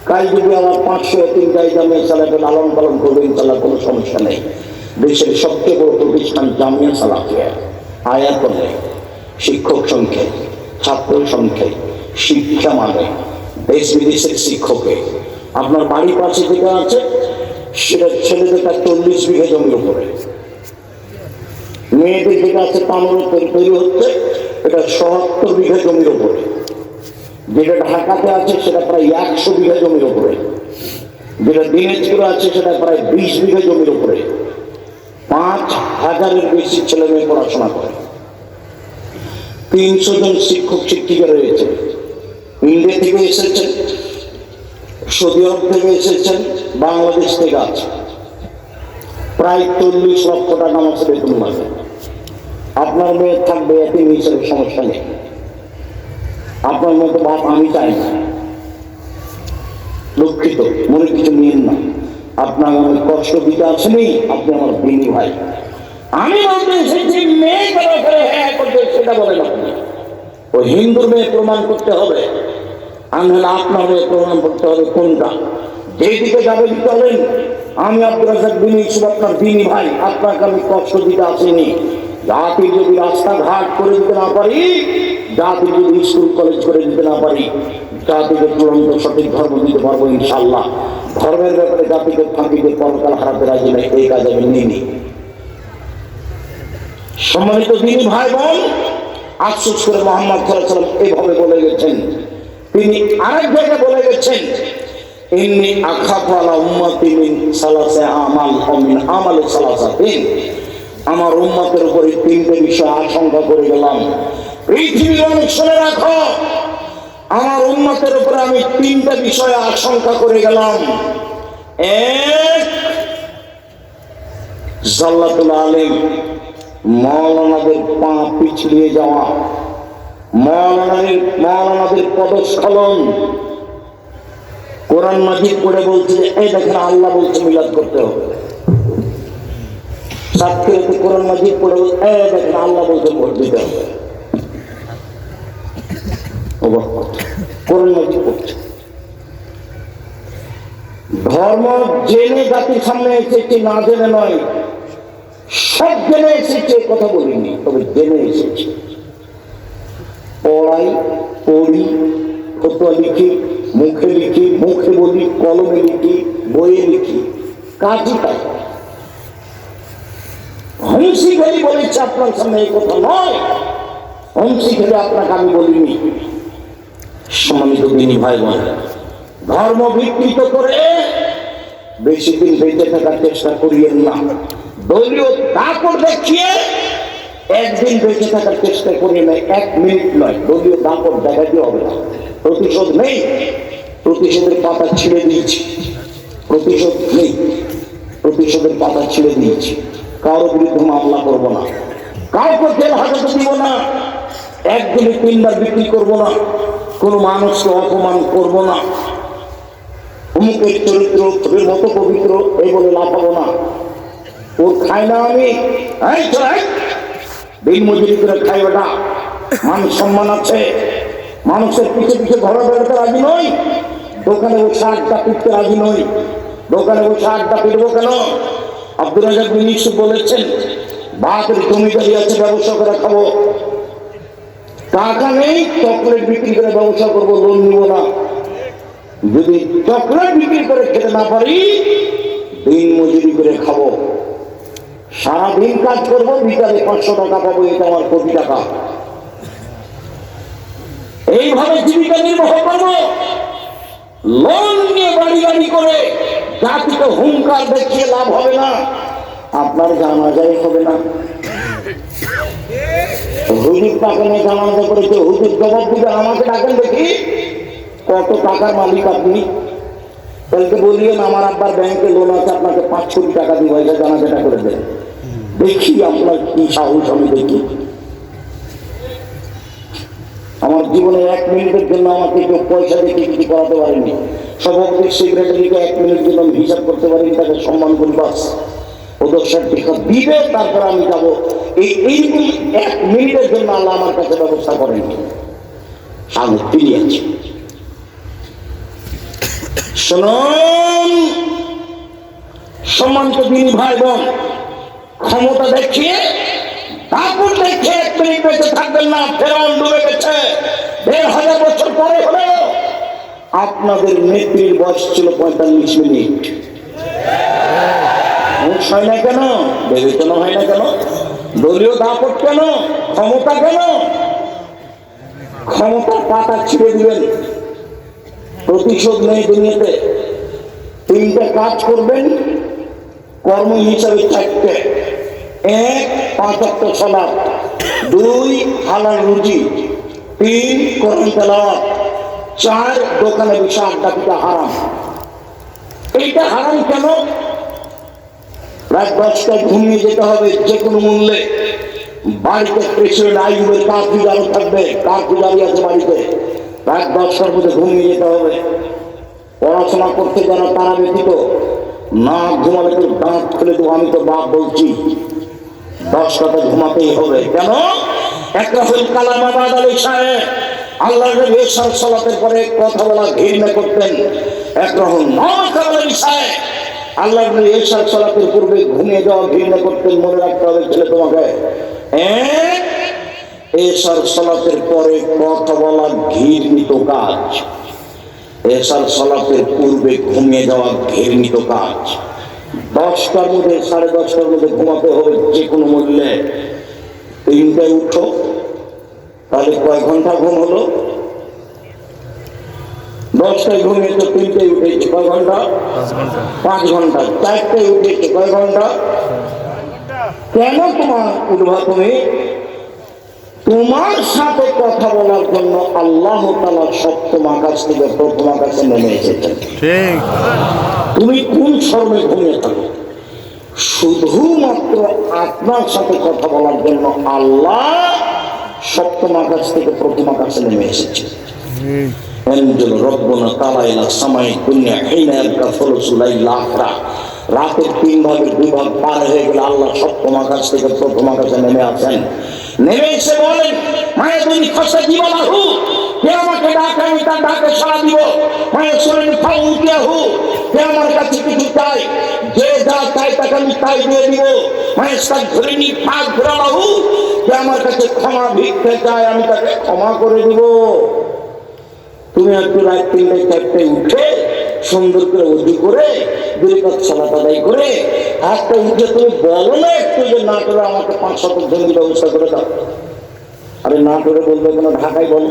কাল যদি আমার 500 ইয়াতীম গাই জামিয়া সালাফে লালন পালন করবে, ইনশাআল্লাহ কোনো সমস্যা নেই। দেশের সবচেয়ে বড় প্রতিষ্ঠান জামিয়া সালাফিয়া। আয়াত নেই, শিক্ষক সংখ্যায়, ছাত্র সংখ্যায়, শিক্ষা মানে দেশ বিদেশের শিক্ষকে। আপনার বাড়ির পাশে যেটা আছে সেটা ছেলেদের তার 40 বিঘা জমির উপরে, মেয়েদের যেটা আছে পামর তৈরি হচ্ছে এটা ৭০ বিঘা জমির উপরে, যেটা ঢাকাতে আছে সেটা প্রায় ১০০ বিঘা জমির উপরে, যেটা দিনাজপুরে আছে সেটা প্রায় ২০ বিঘা জমির উপরে। ৫,০০০-এর বেশি ছেলে মেয়ে পড়াশোনা করে। ৩০০ জন শিক্ষক শিক্ষিকা রয়েছে। ইন্ডিয়া থেকে এসেছেন, সৌদি আরব থেকে এসেছেন, বাংলাদেশ থেকে আছে। প্রায় ৪০ লক্ষ টাকা মাসে বেতন লাগে। আপনার মেয়ে থাকবে এতে হিসেবে সমস্যা নেই। আপনার মতো বাপ আমি চাই না, দুঃখিত, মনে কিছু নিয়েন না। আপনার আমি কষ্ট দিতে আসেনি, আপনি আমার দিনী ভাই। আমি বলতে এসেছি মেয়ে করে হ্যাঁ করতে, সেটা বলেন আপনি। ও হিন্দুর মেয়ে প্রমাণ করতে হবে, আমি হলে আপনার মেয়ে প্রমাণ করতে হবে কোনটা। যেদিকে যাবেন চলেন। আমি আব্দুর রাজ্জাক বিন ইউসুফ আপনার দিনী ভাই, আপনাকে আমি কষ্ট দিতে আসেনি। জাতির যদি রাস্তাঘাট করে দিতে না পারি, জাতির যদি স্কুল কলেজ করে দিতে না পারি, জাতিকে চূড়ান্ত সঠিক ধর্ম দিতে পারবো ইনশাল্লাহ। ধর্মের ব্যাপারে জাতিকে ফাঁকিকে পরকাল হারাতে রাজি নাই, এই কাজ আমি নিইনি। সম্মানিত দিনী ভাই বোন, আফসোস করে মুহাম্মদ সাল্লাল্লাহু আলাইহি ওয়াসাল্লাম এইভাবে বলে গেছেন। তিনি আরেক জায়গায় বলে গেছেন, ইন্নী আখাফু আলা উম্মতি মিন সালাসা আমাল ওয়া মিন আমালি সালাসাতিন। আমার উম্মতের উপরে 3টে বিষয় আশঙ্কা করে গেলাম। পৃথিবীর অনেক শুনে রাখো, আমার উম্মতের উপরে আমি 3টে বিষয় আশঙ্কা করে গেলাম। এক, জাল্লাতুল আলিম, মাওলানাদের পা পিছলিয়ে যাওয়া, মাওলানাদের পদস্খলন। কোরআন মাজিদ পড়ে বলছে, এই দেখেন আল্লাহ বলছে মিলাদ করতে হবে। ছাত্রীতে কোরআন মাজিদ পড়ে বলছে, এই দেখেন আল্লাহ বলছে ভোট দিতে হবে। কোরআন মাজিদ পড়ছে। ধর্ম জেনে জাতির সামনে এসেছে, না জেনে নয়। সব জেনে এসেছে, কথা বলিনি, তবে জেনে এসেছে। পড়াই, পড়ি, ফতোয়া লিখি, মুখে লিখি, মুখে বলি, কলমে লিখি, বইয়ে লিখি, কাজই তাই। হংসি খেলি বলেছে আপনার সামনে, এই কথা নয়। হংসি খেলে আপনাকে আমি বলিনি। সম্মানিত দিনী ভাই বোন, ধর্ম বিকৃত করে বেশি দিন বেঁচে থাকার চেষ্টা করিয়েন না। দলীয় দাপট দেখিয়ে একদিন বেঁচে থাকার চেষ্টা করিয়ে নেয়, 1 মিনিট নয়। দলীয় দাপট দেখাতে হবে না। প্রতিশোধ নেই, প্রতিশোধের পাতা ছিঁড়ে দিয়েছি। প্রতিশোধ নেই, প্রতিশোধের পাতা ছিঁড়ে দিয়েছি। কারোর বিরুদ্ধে মামলা করবো না, কাউকে জেল হাজতে দিব না, 1 দিনে 3 বার বিক্রি করবো না, কোনো মানুষকে অপমান করবো না। অমুকের চরিত্র তোর মতো পবিত্র এই বলে লাফাবো না। ওর খাই না আমি, দিন মজুরি করে খাই, ওটা মান সম্মান আছে। মানুষের পিছিয়ে পিছিয়ে ঘরে বেরোতে রাজি নই, দোকানে বসে আড্ডা পিটতে রাজি নই। দোকানে বসে আড্ডা পিটবো কেন? আব্দুর রাজ্জাক বিন ইউসুফ বলেছেন, বাপের জমিদারি আছে, ব্যবসা করে খাবো। টাকা নেই, চকলেট বিক্রি করে ব্যবসা করবো, লোন নিব না। যদি চকলেট বিক্রি করে খেতে না পারি, দিন মজুরি করে খাবো। সারাদিন কাজ করবো, বিকালে 500 টাকা পাবো, এটা আমার কোটি টাকা। এইভাবে জীবিকা নির্বাহ করবো। লোন নিয়ে বাড়ি গাড়ি করে জাতিকে হুঙ্কার দেখিয়ে লাভ হবে না। আপনার জানাজাই হবে না। হুজুর টাকা নিয়ে জানাজা করেছে, হুজুর জবাব দিবে, আমাকে ডাকেন দেখি কত টাকার মালিক আপনি। কালকে বললেন আমার আব্বার ব্যাংকে লোন আছে, আপনাকে 5 কোটি টাকা দিব, এটা জানাজাটা করে দেন। দেখি আপনার কি সাহস, আমি দেখি। আমার জীবনে 1 মিনিটের জন্য আমাকে কেউ পয়সা দিয়ে কিছু করাতে পারেনি। সভাপতির সেক্রেটারিকে 1 মিনিটের জন্য আমি হিসাব করতে পারিনি, তাকে সম্মান করি, বাস। ওদের সার্টিফিকেট দিবে, তারপর আমি যাবো। এইরকম 1 মিনিটের জন্য আল্লাহ আমার কাছে ব্যবস্থা করেননি। সামনে ফিরে আছে। শুনুন সম্মানিত দিনী ভাই বোন, ক্ষমতা দেখিয়ে তারপর দেখে 1 মিনিট বেঁচে থাকবেন না। ফেরাউন ডুবে গেছে 1500 বছর পরে হলেও আপনাদের নেত্রীর বয়স ছিল 45 মিনিট। হয় না কেন? বিবেচনা হয় না কেন? দলীয় দাপট কেন? ক্ষমতা কেন? ক্ষমতার পাতা ছিঁড়ে দিবেন। প্রতিশোধ নেই দুনিয়াতে। 3টা কাজ করবেন কর্ম হিসাবে 4টে। 1 5 ওয়াক্ত সালাত, 2 হালাল রুজি, 3 কোরআন তেলাওয়াত, 4 দোকানে বসে আড্ডা পিটা হারাম। এইটা হারাম কেন? রাত 10টায় ঘুমিয়ে যেতে হবে যে কোনো মূল্যে। বাড়িতে প্রেসিডেন্ট আইয়ুবের কাঠবিড়াল থাকবে, কাঠবিড়ালি আছে বাড়িতে। রাত 10টার মধ্যে ঘুমিয়ে যেতে হবে। পড়াশোনা করতে যারা তারা ব্যতীত না ঘুমালে তো দাঁত খুলে দেবো, আমি তো বাপ বলছি। 10টাতে ঘুমাতেই হবে। কেন? একরাফুল কালাম আবাদ আলী সাহেব আল্লাহর নবী এশার সালাতের পরে কথা বলা ঘৃণা করতেন। একরাফুল আলী সাহেব আল্লাহর নবী এশার সালাতের পূর্বে ঘুমিয়ে যাওয়া ঘৃণা করতেন। মনে রাখতে হবে ছেলে তোমাকে। এশার সালাতের পরে কথা বলা ঘৃণিত কাজ, এশার সালাতের পূর্বে ঘুমিয়ে যাওয়া ঘৃণিত কাজ। 10টার মধ্যে 10:30টার মধ্যে ঘুমাতে হবে যে কোনো মূল্যে। 3টায় উঠো, তাহলে কয় ঘন্টা ঘুম হলো? 10টায় ঘুমিয়েছো, 3টায় উঠেছে, কয় ঘন্টা? 5 ঘন্টা। 4টায় উঠেছে, কয় ঘন্টা? কেন তোমার উঠবা তুমি? তোমার সাথে কথা বলার জন্য আল্লাহ তাআলা 7ম আকাশ থেকে 1ম আকাশে নেমে এসেছেন। ঠিক। তুমি কোন শর্মে ঘুমিয়ে থাকো? শুধুমাত্র আপনার সাথে কথা বলার জন্য আল্লাহ 7ম আকাশ থেকে 1ম আকাশে নেমে এসেছে। রব্বনা তাআলা ইলা সামাই দুনিয়া হিনা ইয়াবকা সুলুসুল লাইল আখিরা। রাতের 3 ভাগের 2 ভাগ পার হয়ে গেলে আল্লাহ 7ম আকাশ থেকে 1ম আকাশে নেমে আসেন। নেমে এসে বলেন, মায়া তুমি খসা জীবনাহু, কে আমাকে ডাকে আমি তার ডাকে সাড়া দিব। মায়া শরীর ফাউ উঠিয়াহু, কে আমার কাছে কিছু চাই, যে যা চাই তাকে আমি তাই দিয়ে দিব। মায়া সাক ধরিনি ফাঁক ঘুরালাহু, কে আমার কাছে ক্ষমা ভিক্ষে চায় আমি তাকে ক্ষমা করে দিব। তুমি একটু রাত 3টায় 4টায় উঠে সুন্দর করে উজু করে 2 রাকাত সালাত আদায় করে হাতটা উঠে তুমি বলো না একটু যে না করে আমাকে 5 শতক জমির ব্যবস্থা করে দাও। আরে না করে বলবে কেন? ঢাকায় বলো।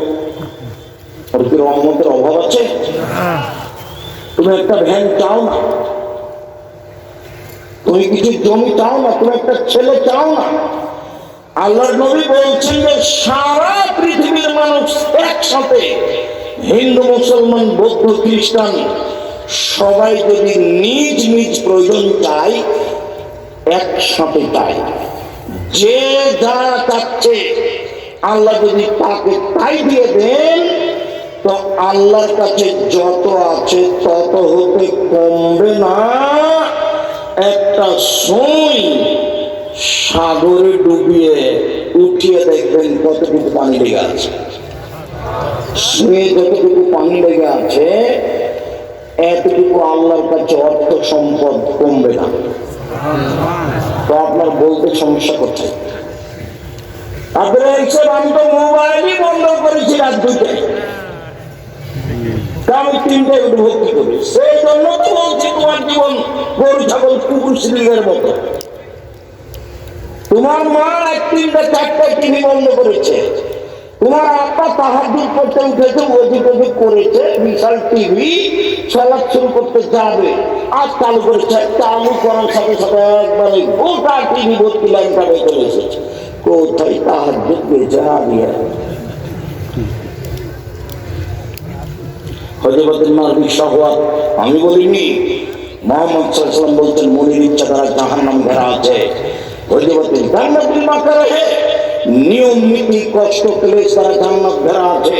আর কি রহমতের অভাব আছে? তুমি একটা ভ্যান চাও না, তুমি কিছু জমি চাও না, তুমি একটা ছেলে চাও না। আল্লাহর নবী বলছেন যে সারা পৃথিবীর মানুষ একসাথে, হিন্দু মুসলমান বৌদ্ধ খ্রিস্টান সবাই যদি নিজ নিজ প্রয়োজন চায় একসাথে চায়, যে যা চাচ্ছে আল্লাহ যদি তাকে তাই দিয়ে দেন তো আল্লাহর কাছে যত আছে তত হতে কমবে না। একটা সুই সাগরে ডুবিয়ে উঠিয়ে দেখবেন কতটুকু পানি লেগে আছে। সুয়ে যতটুকু পানি লেগে আছে এতটুকু আল্লাহর কাছে অর্থ সম্পদ কমবে না। তো আপনার বলতে সমস্যা করছে। আপনারা হিসেবে আমি তো মোবাইলই বন্ধ করেছি রাত 2টায়, আমি 3টায় উঠে ভক্তি করি। সেই জন্য তো বলছি তোমার জীবন গরু ছাগল কুকুর শিলিগের মতো। তোমার মা 3টা 4টায় টিভি বন্ধ করেছে, তোমার আব্বা তাহাজ্জুদ করতে উঠেছে, ওযু টযু করেছে, বিশাল টিভি সালাত শুরু করতে যাবে আর চালু করেছে। চালু করার সাথে সাথে একবারে গোটা টিভি ভর্তি লাইনটা বের করে এসেছে। কোথায় তাহাজ্জুদ বেজা দিয়া হযরত মারবি শাহওয়াত আমি বলিনি, মুহাম্মদ সাল্লাল্লাহু আলাইহি ওয়াসাল্লাম বলতেন মনের ইচ্ছা দ্বারা জাহান্নাম ঘেরা আছে। হযরত জান্নাতুল মাকারে নিয়ম নীতি কষ্ট ক্লেশ দ্বারা জান্নাত ঘেরা আছে।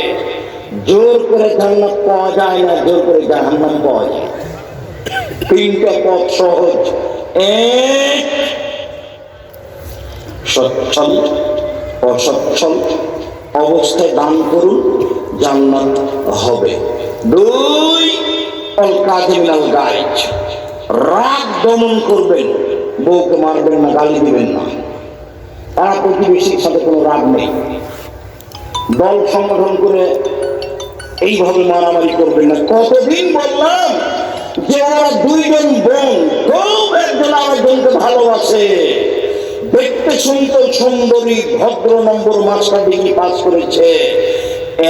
জোর করে জান্নাত পাওয়া যায় না, জোর করে জাহান্নাম পাওয়া যায়। 3টা পথ সহজ। 1 সচ্ছল অসচ্ছল অবস্থায় দান করুন, জান্নাত হবে। 2 অল কাযিমিনাল গায়জ, রাগ দমন করবেন, বউকে মারবেন না, গালি দিবেন না। তারা প্রতিবেশীর সাথে কোনো রাগ নেই। দল সংগঠন করে এইভাবে মারামারি করবেন না। কতদিন বললাম যে ওরা দুইজন বোন, খুব একজন আরেকজনকে ভালোবাসে, দেখতে শুনতে সুন্দরী, ভদ্র, নম্বর মাস্টার ডিগ্রি পাস করেছে।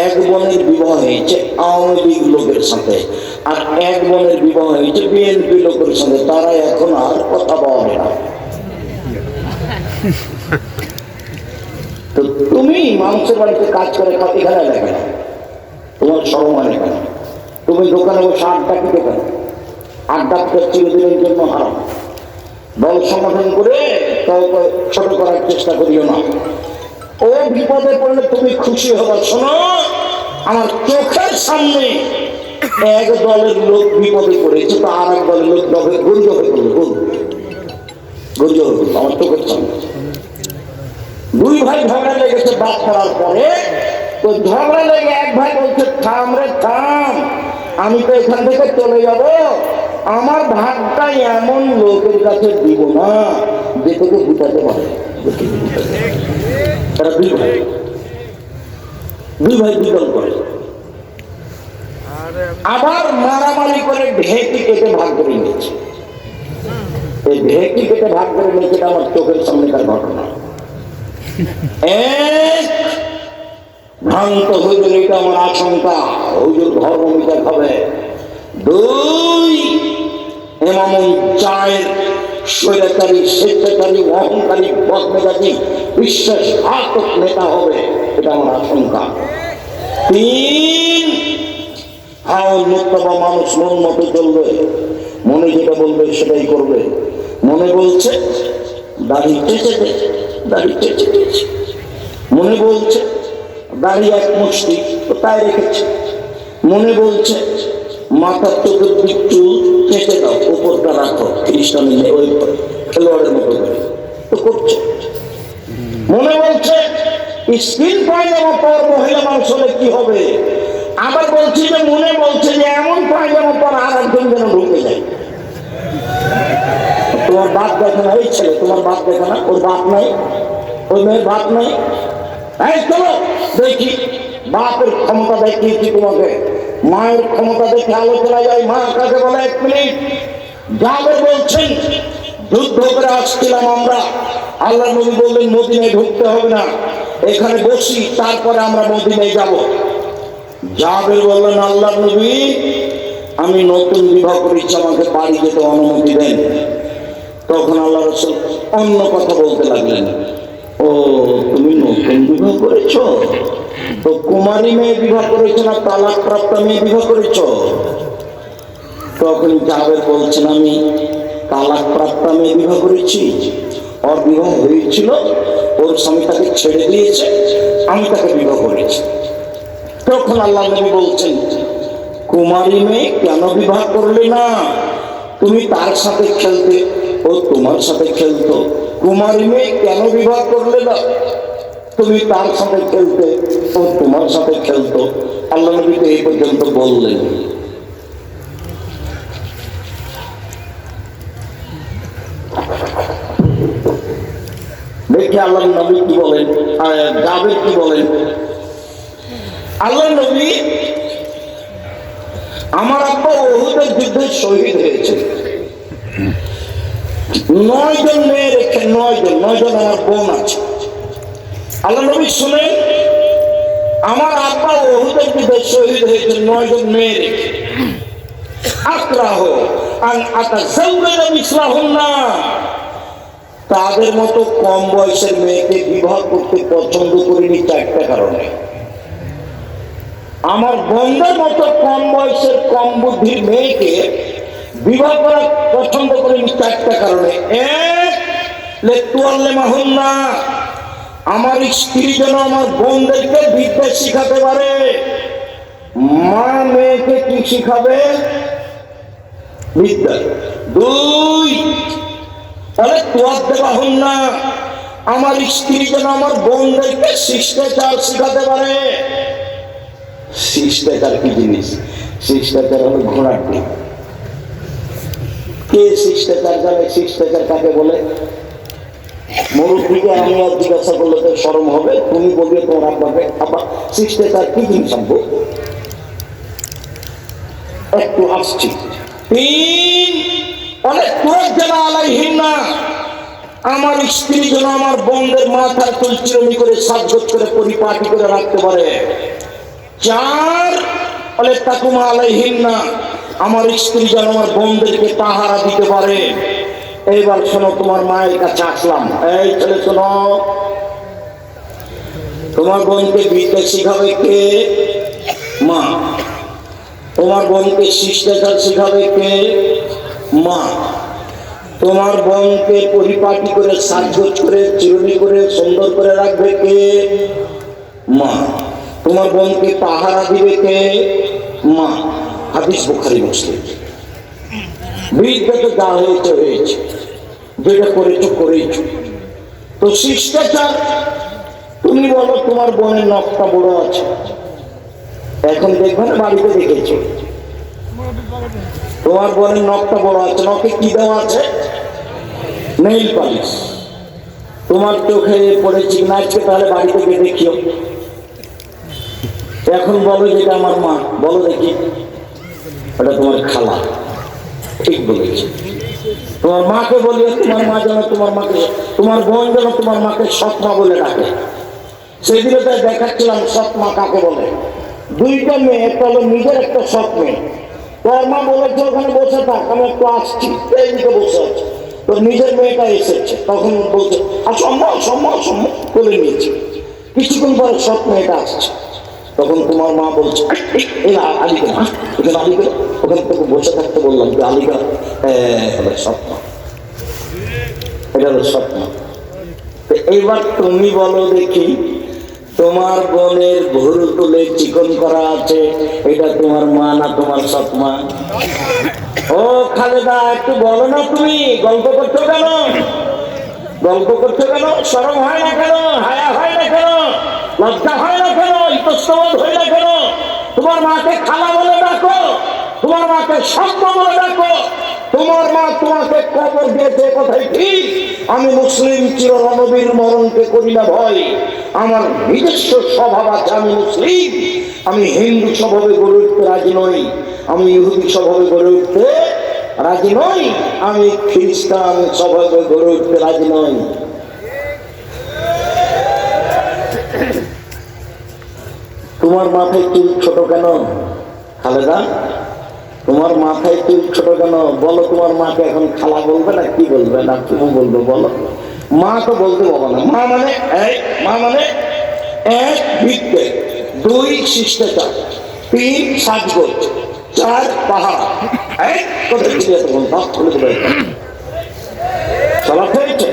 এক বোনের বিবাহ হয়েছে আওয়ামী লীগ লোকের সাথে, আর এক বোনের বিবাহ হয়েছে বিএনপি লোকের সাথে। তারা এখন আর কথা বলে না। তো তুমি মানুষের বাড়িতে কাজ করে খাতে খেলা দেখে না, তোমার শরম হয় কেন? তুমি দোকানে বসে আড্ডা খেতে কেন? আড্ডা চিরদিনের জন্য হারাম। দল সংগঠন করে কাউকে ছোট করার চেষ্টা করিও না। ও বিপদে পড়লে তুমি খুশি হবার। শোনো, আমার চোখের সামনে এক দলের লোক বিপদে পড়েছে, তো আর এক দলের লোক গরিব হয়ে পড়লো, গরিব হয়ে পড়লো আমার চোখের সামনে। দুই ভাই ঝগড়া লেগেছে বাদ করার পরে। তো ঝগড়া লেগে এক ভাই বলছে, থাম রে থাম, আমি তো এখান থেকে চলে যাব, আমার ভাগটা এমন লোকের কাছে দিব না যে থেকে বুঝাতে পারে। তারা দুই ভাই বিদল করে, আবার মারামারি করে ঢেকি কেটে ভাগ করে নিয়েছে। এই ঢেকি কেটে ভাগ করে নিয়েছে আমার চোখের সামনেকার ঘটনা। এক ভ্রান্ত হুজুর, এটা আমার আশঙ্কা, হুজুর ধর্মবিচার হবে। দুই, এমামুল চায়ের স্বৈরাচারী, স্বেচ্ছাচারী, অহংকারী, বদমেজাজি, বিশ্বাসঘাতক নেতা হবে, এটা আমার আশঙ্কা। তিন, হাওয়ার মুক্তবা মানুষ মন মতো চলবে, মনে যেটা বলবে সেটাই করবে। মনে বলছে দাড়ি চেঁচে দাড়ি চেঁচে দিয়েছে, মনে বলছে দাড়ি এক মুষ্টি তো তাই রেখেছে, মনে বলছে মাথার চোখের দিক চুল কেটে দাও, উপরটা রাখো, খ্রিস্টান ওই খেলোয়াড়ের মতো করে তো করছে। মনে বলছে স্কিন পায়জামা পর মহিলা মানুষ হলে কি হবে। আবার বলছি যে মনে বলছে যে এমন পায়জামা পর আর একজন যেন ঢুকে যায়। তোমার বাপ দেখে না, এই ছেলে তোমার বাপ দেখে না, ওর বাপ নাই, ওই মেয়ের বাপ নাই। এই চলো দেখি বাপের ক্ষমতা দেখিয়েছি তোমাকে, মায়ের ক্ষমতা দেখে আলোচনা যায়। মা কাকে বলে? এক মিনিট। জাবের বলছেন যুদ্ধ করে আসছিলাম আমরা, আল্লাহ নবী বললেন মদিনায় ঢুকতে হবে না, এখানে বসি, তারপরে আমরা মদিনায় যাব। জাবের বললেন আল্লাহ নবী আমি নতুন বিবাহ করেছি, আমাকে বাড়ি যেতে অনুমতি দেন। তখন আল্লাহ রাসূল অন্য কথা বলতে লাগলেন, ও তুমি নতুন বিবাহ করেছ, তো কুমারী মেয়ে বিবাহ করেছ না তালাক প্রাপ্ত মেয়ে বিবাহ করেছ? তখন জাবের বলছেন আমি তালাক প্রাপ্ত মেয়ে বিবাহ করেছি, ওর বিবাহ হয়েছিল, ওর স্বামী তাকে ছেড়ে দিয়েছে, আমি তাকে বিবাহ করেছি। তখন আল্লাহ নবী বলছেন কুমারী মেয়ে কেন বিবাহ করলে না? তুমি তার সাথে খেলতে, ও তোমার সাথে খেলতো। কুমারী মেয়ে কেন বিবাহ করলে না? তুমি তার সাথে খেলতে, ও তোমার সাথে খেলতো। আল্লাহ নবী তো এই পর্যন্ত বললেন। দেখি আল্লাহ নবী কি বলেন, জাবের কি বলেন। আল্লাহ নবী আমার আব্বা উহুদের যুদ্ধে শহীদ হয়েছে, 9 জন মেয়ে রেখে, 9 জন আমার বোন আছে। আল্লাহ নবী শুনেন আমার আব্বা উহুদের যুদ্ধে শহীদ হয়েছে 9 জন মেয়ে রেখে। আক্রাহ আন আতাযাওয়াজা মিসলাহুন্না, তাদের মতো কম বয়সের মেয়েকে বিবাহ করতে পছন্দ করিনি 4টা কারণে। আমার বোনদের মতো কম বয়সের কম বুদ্ধির মেয়েকে বিবাহ করা পছন্দ করিনি 4টা কারণে। এক, লিতুআল্লিমাহুন্না, আমার স্ত্রী যেন আমার বোনদেরকে বিদ্যা শিখাতে পারে। মা মেয়েকে কি শিখাবে? বিদ্যা। 2, লিতুআদ্দিবাহুন্না, আমার স্ত্রী যেন আমার বোনদেরকে শিষ্টাচার শিখাতে পারে। শিষ্টাচার কি জিনিস? শিষ্টাচার হলো ঘোড়ার ডিম। কে শিষ্টাচার জানে? শিষ্টাচার কাকে বলে? মুরব্বীকে আমি আর জিজ্ঞাসা করলে তো শরম হবে, তুমি বলবে তোমার আব্বাকে, আব্বা শিষ্টাচার কি জিনিস আনবো? একটু আসছি। তিন, অনেক জানা আলাইহিন না, আমার স্ত্রী যেন আমার বোনদের মাথার চুল চিরুনি করে সাজগোজ করে পরিপাটি করে রাখতে পারে। চার, অনেক তাকুমা আলাইহিন না, আমার স্ত্রী যেন আমার বোনদেরকে পাহারা দিতে পারে। এইবার শোনো, তোমার মায়ের কাছে আসলাম। এই ছেলে শোনো, তোমার বোনকে বিদ্যা শিখাবে কে? মা। তোমার বোনকে শিষ্টাচার শিখাবে কে? মা। তোমার বোনকে পরিপাটি করে সাজগোজ করে চিরুনি করে সুন্দর করে রাখবে কে? মা। তোমার বোনকে পাহারা দিবে কে? মা। হাদিস বুখারী মুসলিম। বিদ্যা তো যা হয়েছে হয়েছে, যেটা করেছো করেছো। তো শিষ্টাচার, তুমি বলো তোমার বোনের নখটা বড় আছে, এখন দেখবে না বাড়িতে দেখেছো, তোমার বোনের নখটা বড় আছে, নখে কি দেওয়া আছে? Nail polish. তোমার চোখে পড়েছি না আজকে, তাহলে বাড়িতে গিয়ে দেখিও। এখন বলো যেটা আমার মা, বলো দেখি, ওটা তোমার খালা। ঠিক বলেছি। তোমার মাকে বলিও, তোমার মা যেন তোমার মাকে, তোমার বোন যেন তোমার মাকে সৎ মা বলে ডাকে। সেদিনে তাই দেখাচ্ছিলাম সৎ মা কাকে বলে। দুইটা মেয়ে, একটা হলো নিজের, একটা সৎ মেয়ে। তোর মা বলেছে ওখানে বসে থাক, আমি একটু আসছি, এইদিকে বসে আছে। তো নিজের মেয়েটা এসেছে, তখন বলছে সম্ভব সম্ভব সম্ভব করে নিয়েছে। কিছুক্ষণ পরে সৎ মেয়েটা আসছে, তখন তোমার মা বলছে আলিকা, এখানে আলিকা, ওখানে তোকে বসে থাকতে বললাম যে আলিকা। স্বপ্ন, এটা হলো স্বপ্ন। এইবার তুমি বলো দেখি, তোমার বোনের ভুরু তুলে চিকন করা আছে, এটা তোমার মা না তোমার সৎ মা? ও খালেদা, একটু বলো না, তুমি গল্প করছো কেন? গল্প করছো কেন? শরম হয় না কেন? হায়া হয় না কেন? লজ্জা হয় না কেন? ইতস্তবোধ হয় না কেন? তোমার মাকে খালা বলে ডাকো, তোমার মাকে সৎ মা বলে ডাকো। তোমার মা তোমাকে কবর দিয়েছে, কথাই ঠিক। আমি মুসলিম চিরনবীর মরণকে করি না ভয়, আমার নিজস্ব স্বভাব আছে, আমি মুসলিম। আমি হিন্দু স্বভাবে গড়ে উঠতে রাজি নই, আমি ইহুদি স্বভাবে গড়ে উঠতে রাজি নই, আমি খ্রিস্টান স্বভাবে গড়ে উঠতে রাজি নই। তোমার মাথায় চুল ছোট কেন খালেদা? তোমার মাথায় চুল ছোট কেন? বলো, তোমার মাকে এখন খালা বলবে না কি বলবে, না তুমি বলবে? বলো। মা তো বলতে পারবো না। মা মানে মা মানে এক বিদ্যে, দুই শিষ্টাচার, তিন সাজগোজ, চার পাহাড়। চলা হয়েছে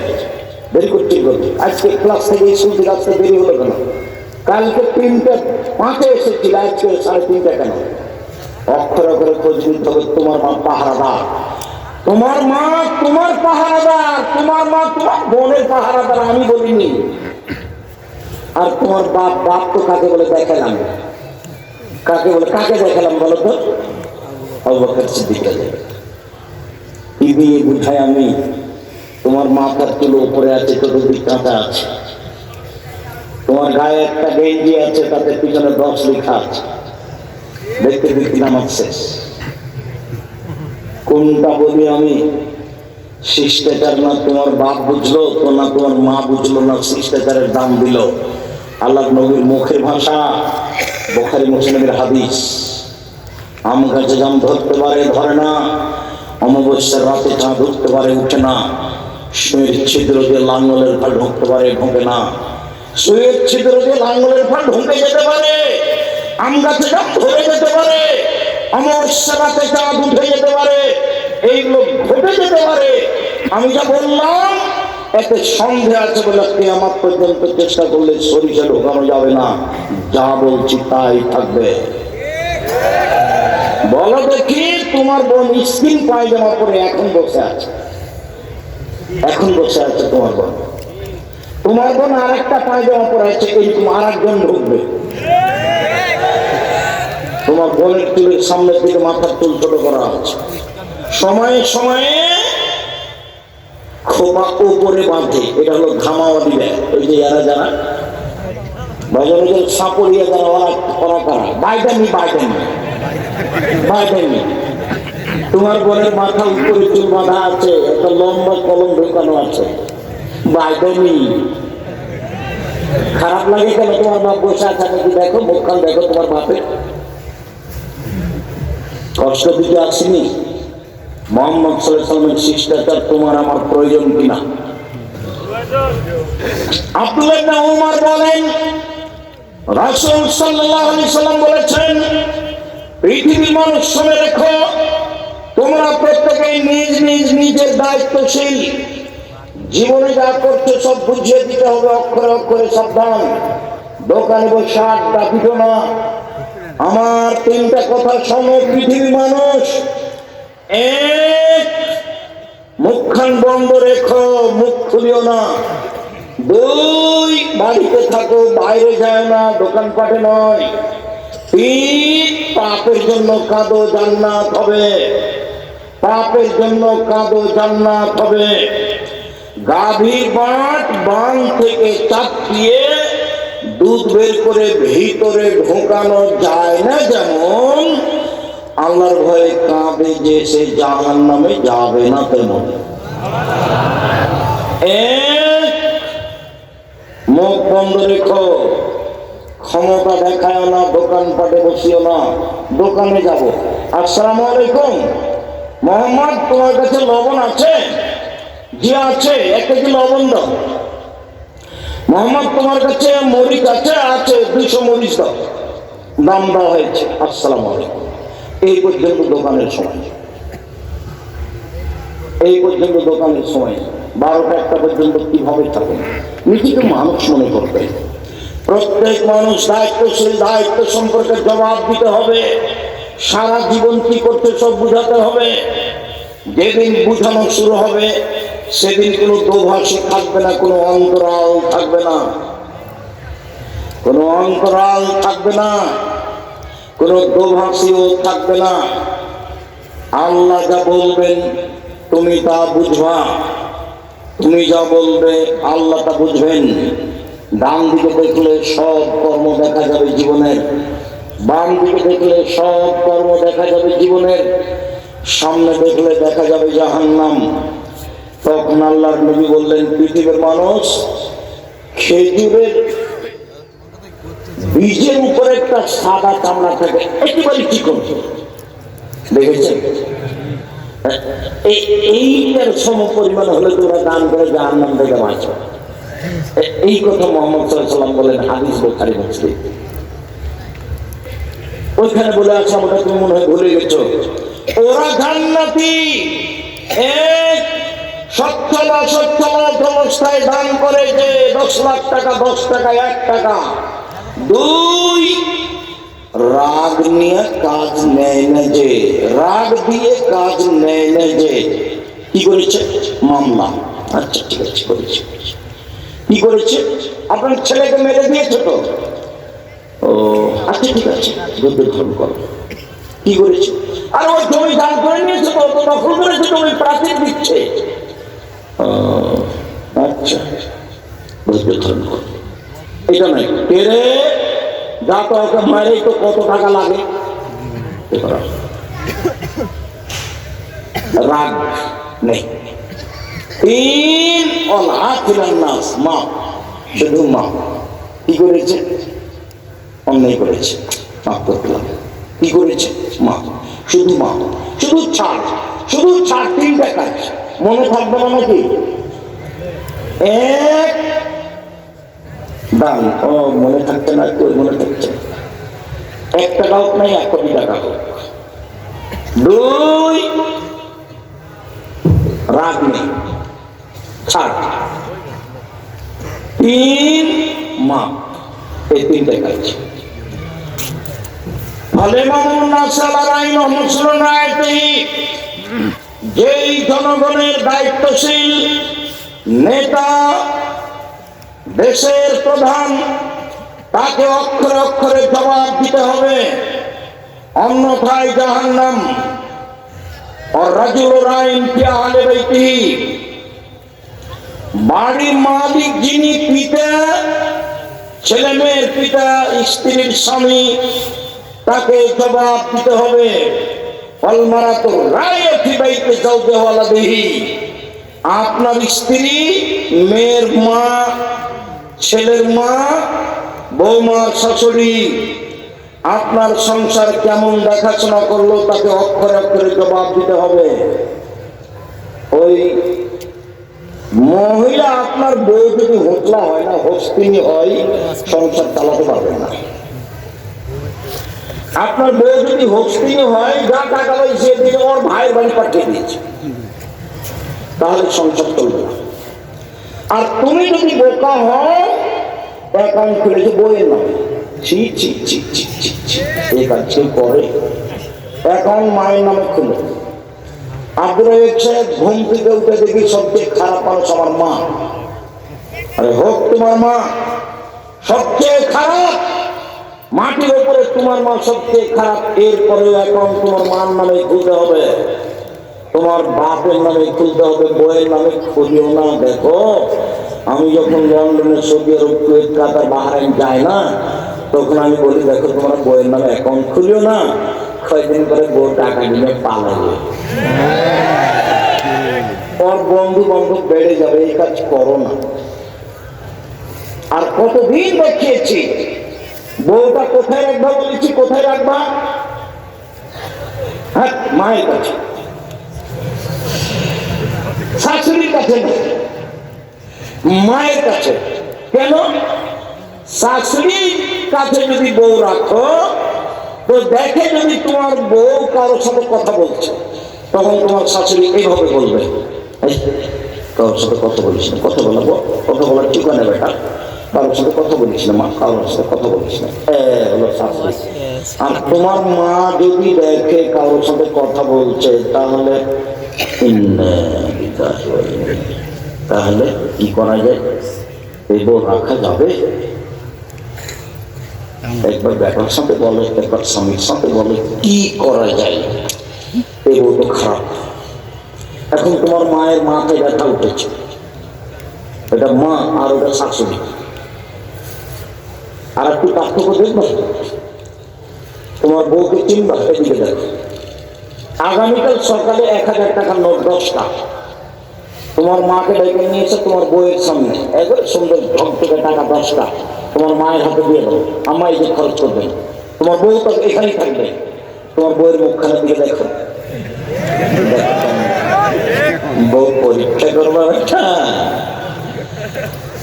দেরি করতে করতে। আজকে ক্লাস থেকে স্কুল থেকে আসতে দেরি হলো কেন? কালকে 3:05 এসেছিল, আজকে 3:30 কেন? অক্ষর করে খোঁজ নিতে হবে। তোমার মা পাহারাদার, তোমার মা তোমার পাহারাদার, তোমার মা তোমার বোনের পাহারাদার, আমি বলিনি। আর তোমার বাপ, বাপ তো কাকে বলে দেখালাম? কাকে বলে, কাকে দেখালাম বলো তো? আবু বকর সিদ্দিক। কি দিয়ে বুঝাই আমি? তোমার মাথার চুল উপরে আছে, চতুর্দিক কাঁচা আছে। তোমার গায়ে একটা গেঞ্জি আছে, তাতে পিছনে 10 লেখা আছে। দেখতে দেখতে নামাজ শেষ। কোনটা বলি আমি? শিষ্টাচার না তোমার বাপ বুঝলো তো, না তোমার মা বুঝলো, না শিষ্টাচারের দাম দিল। আল্লাহ নবীর মুখের ভাষা, বুখারী মুসলিমের হাদিস। আম গাছে জাম ধরতে পারে, ধরে না। অমাবস্যার রাতে চাঁদ উঠতে পারে, উঠে না। সুয়ের ছিদ্র দিয়ে লাঙ্গলের ফাল ঢুকতে পারে, ঢোকে না। সুয়ের ছিদ্র দিয়ে লাঙ্গলের ফাল ঢুকে যেতে পারে, আম গাছে জাম ধরে যেতে পারে, অমাবস্যার রাতে চাঁদ উঠে যেতে পারে, এইগুলো ঘটে যেতে পারে। আমি যা বললাম এতে সন্দেহ আছে বলে কিয়ামত পর্যন্ত চেষ্টা করলে সরিষা ঢোকানো যাবে না। যা বলছি তাই থাকবে। বলো দেখি, তোমার বোন স্কিন পায়জামা পরে এখন বসে আছে, এখন বসে আছে তোমার বোন। তোমার বোন আর একটা পায়জামা পরে আছে, এরকম আর একজন ঢুকবে। তোমার বোনের চুলের সামনের দিকে মাথার চুল ছোট করা আছে, সময়ে সময়ে খোপা উপরে বাঁধে, এটা হলো ধামাওয়ালি ব্যাগ। ওই যে যারা যারা সাপড়িয়া যারা ওরা করা বাইডানি বাইডানি বাইডানি, তোমার বোনের মাথা উপরে চুল বাঁধা আছে, একটা লম্বা কলম ঢোকানো আছে, বাইডানি। খারাপ লাগে কেন? তোমার বাপ বসে আছে নাকি? দেখো মুখখান দেখো তোমার বাপের। কষ্ট দিতে আসেনি? মোহাম্মদ সাল্লাল্লাহু আলাইহি ওয়াসাল্লামের শিষ্টাচার তোমার আমার প্রয়োজন কিনা? আব্দুল্লাহ ইবনে উমর বলেন, রাসূল সাল্লাল্লাহু আলাইহি ওয়াসাল্লাম বলেছেন, পৃথিবীর মানুষ শুনে রেখো, তোমরা প্রত্যেকেই নিজ নিজ নিজের দায়িত্বশীল। জীবনে যা করছো সব বুঝিয়ে দিতে হবে, অক্ষরে অক্ষরে সাবধান। দোকানে বসে আড্ডা দিও না। আমার তিনটা কথা শোনো পৃথিবীর মানুষ। এক, মুখখান বন্ধ রেখো, মুখ খুলিও না। দুই, বাড়িতে থাকো, বাইরে যায় না, দোকানপাটে নয়। তিন, পাপের জন্য কাঁদো, জান্নাত হবে। পাপের জন্য কাঁদো, জান্নাত হবে। গাভীর বাট বান থেকে চাপিয়ে দুধ বের করে ভিতরে ঢোকানো যায় না, যেমন আল্লাহর ভয়ে কাঁদে যে সে জাহান্নামে যাবে না, তেমন। মুখ বন্ধ রেখো, ক্ষমতা দেখায় না, দোকানপাটে বসিও না। দোকানে যাব, আসসালামু আলাইকুম মোহাম্মদ, তোমার কাছে লবণ আছে? জি আছে, 1 কেজি লবণ দাও। মোহাম্মদ, তোমার কাছে মরিচ আছে? আছে, 200 মরিচ দাও। দাম দেওয়া হয়েছে, আসসালামু আলাইকুম। এই পর্যন্ত দোকানের সময়, এই পর্যন্ত দোকানের সময়। 12টা 1টা পর্যন্ত কিভাবে থাকেন? নিজেকে মানুষ মনে করবে। প্রত্যেক মানুষ দায়িত্বশীল, দায়িত্ব সম্পর্কে জবাব দিতে হবে। সারা জীবন কি করতে সব বুঝাতে হবে। যেদিন বুঝানো শুরু হবে সেদিন কোনো দোভাষী থাকবে না, কোনো অন্তরাল থাকবে না, কোনো অন্তরাল থাকবে না, কোনো দোভাষীও থাকবে না। আল্লাহ যা বলবেন তুমি তা বুঝবা, তুমি যা বলবে আল্লাহ তা বুঝবেন। ডান দিকে দেখলে সব কর্ম দেখা যাবে জীবনের, বাম দিকে দেখলে সব কর্ম দেখা যাবে জীবনের, সামনে দেখলে দেখা যাবে জাহান্নাম। তখন আল্লাহর নবী বললেন, পৃথিবীর মানুষ, খেজুরের বীজের উপরে একটা সাদা চামড়া থাকে, একেবারে চিকন, দেখেছেন? এইটার সম পরিমাণ হলে তোমরা দান করে জাহান্নাম থেকে বাঁচো। এই কথা মুহাম্মদ সাল্লাল্লাহু আলাইহি ওয়াসাল্লাম বলেন, হাদিস বুখারী মুসলিম। ওইখানে বলে আছে, আমরা তুমি মনে হয় ভুলে গেছো, ওরা জান্নাতি। এক, সচ্ছল অসচ্ছল অবস্থায় দান করে যে 10 লাখ টাকা, 10 টাকা, 1 টাকা। 2, রাগ নিয়ে কাজ নেয় না যে, রাগ দিয়ে কাজ নেয় না যে। কি করেছে? মামলা। আচ্ছা ঠিক আছে, করেছে। কি করেছে? আপনার ছেলেকে মেরে দিয়েছে তো? ও আচ্ছা ঠিক আছে, যুদ্ধ ধর্ম করো। কি করেছে? আর ওই জমি দান করে নিয়েছে তো, দখল করেছে, তুমি প্রাচীর দিচ্ছে। আচ্ছা, যুদ্ধ ধর্ম করো। এটা নাই পেরে যা তো ওকে মারেই তো কত টাকা লাগে। রাগ নেই। 3, নাস, মা, শুধু মা। কি করেছে? অন্যায় করেছে, মাফ করতে হবে। কি করেছে? মা, শুধু মা, শুধু ছাড়, শুধু ছাড়। 3টা কাজ মনে থাকবে না নাকি? 1, দান। ও মনে থাকছে না, কই মনে থাকছে? 1 টাকা হোক নাই, 1 কোটি টাকা হোক। 2, রাগ নেই, ছাড়। 3, মা। এই 3টা কাজ। যেই জনগণের দায়িত্বশীল নেতা, দেশের প্রধান, তাকে অক্ষরে অক্ষরে জবাব দিতে হবে, অন্যথায় জাহান্নাম। রাজুল রাইন ফি আহলি বাইতিহি, বাড়ির মালিক যিনি, পিতা, ছেলে মেয়ের পিতা, স্ত্রীর স্বামী, তাকে জবাব দিতে হবে। ওয়াল মারাতু রাইয়া ফি বাইতি যাওজিহা ওয়া ওয়ালাদিহি, আপনার স্ত্রী, মেয়ের মা, ছেলের মা, বৌমার শাশুড়ি আপনার সংসার কেমন দেখাশোনা করলো তাকে অক্ষরে অক্ষরে জবাব দিতে হবে। ওই মহিলা আপনার বউ যদি হোতলা হয় না, হস্তিনী হয়, সংসার চালাতে পারবে না। আপনার বউ যদি হস্তিনী হয়, যা টাকা পাইছে দিয়ে ওর ভাইয়ের বাড়ি পাঠিয়ে দিয়েছে, তাহলে সংসার চলবে না। আর তুমি যদি বোকা হও, অ্যাকাউন্ট খুলেছে বইয়ের নামে, ছি ছি ছি ছি ছি ছি, এই কাজ কেউ করে? অ্যাকাউন্ট মায়ের নামে খুলে। আব্দুর রাজ্জাক সাহেব ঘুম থেকে উঠে দেখি সবচেয়ে খারাপ মানুষ আমার মা। আরে হোক তোমার মা সবচেয়ে খারাপ, মাটির উপরে তোমার মা সবচেয়ে খারাপ, এরপরে অ্যাকাউন্ট তোমার মার নামে খুলতে হবে, তোমার বাপের নামে খুলতে হবে, বইয়ের নামে খুলিও না। দেখো, আমি যখন লন্ডনে, সৌদি আরব, কুয়েত, কাতার, বাহরাইন যাই না, তখন আমি বলি দেখো তোমার বইয়ের নামে অ্যাকাউন্ট খুলিও না, কয়েকদিন করে বউ টাকা নিয়ে পালাবে, ওর বন্ধু বান্ধব বেড়ে যাবে, এই কাজ করো না। আর কতদিন দেখিয়েছি, বউটা কোথায় রাখবা বলেছি, কোথায় রাখবা? হ্যাঁ, মায়ের কাছে, শাশুড়ির কাছে না, মায়ের কাছে। কেন? শাশুড়ির কাছে যদি বউ রাখো, তো দেখে যদি তোমার বউ কারোর সাথে কথা বলছে, তখন তোমার শাশুড়ি এইভাবে বলবে, কারোর সাথে কথা বলিস না, কথা বলাবো, কথা বলার ঠিকানা বেটা, কারোর সাথে কথা বলিস না মা, কারোর সাথে কথা বলিস না, হলো শাশুড়ি। আর তোমার মা যদি দেখে কারোর সাথে কথা বলছে, তাহলে তাহলে কি করা যায়? এই বউ রাখা যাবে? একবার বেটার সাথে বলে, একবার স্বামীর সাথে বলে, কি করা যায়? এই বউ তো খারাপ। এখন তোমার মায়ের মাথায় ব্যথা উঠেছে, এটা মা আর ওটা শাশুড়ি, আর একটু পার্থক্য দেখবা, তোমার বউকে চিনবা। এদিকে দেখো, আগামীকাল সকালে 1000 টাকার নোট 10টা তোমার মাকে ডেকে নিয়ে এসে তোমার বউয়ের সামনে একবারে সুন্দর ঢকঢকে টাকা 10টা তোমার মায়ের হাতে দিয়ে দাও, আম্মা এই যে খরচ করবেন। তোমার বউ তো এখানেই থাকবে, তোমার বউয়ের মুখখানের দিকে দেখো, বউ পরীক্ষা করবা একটা।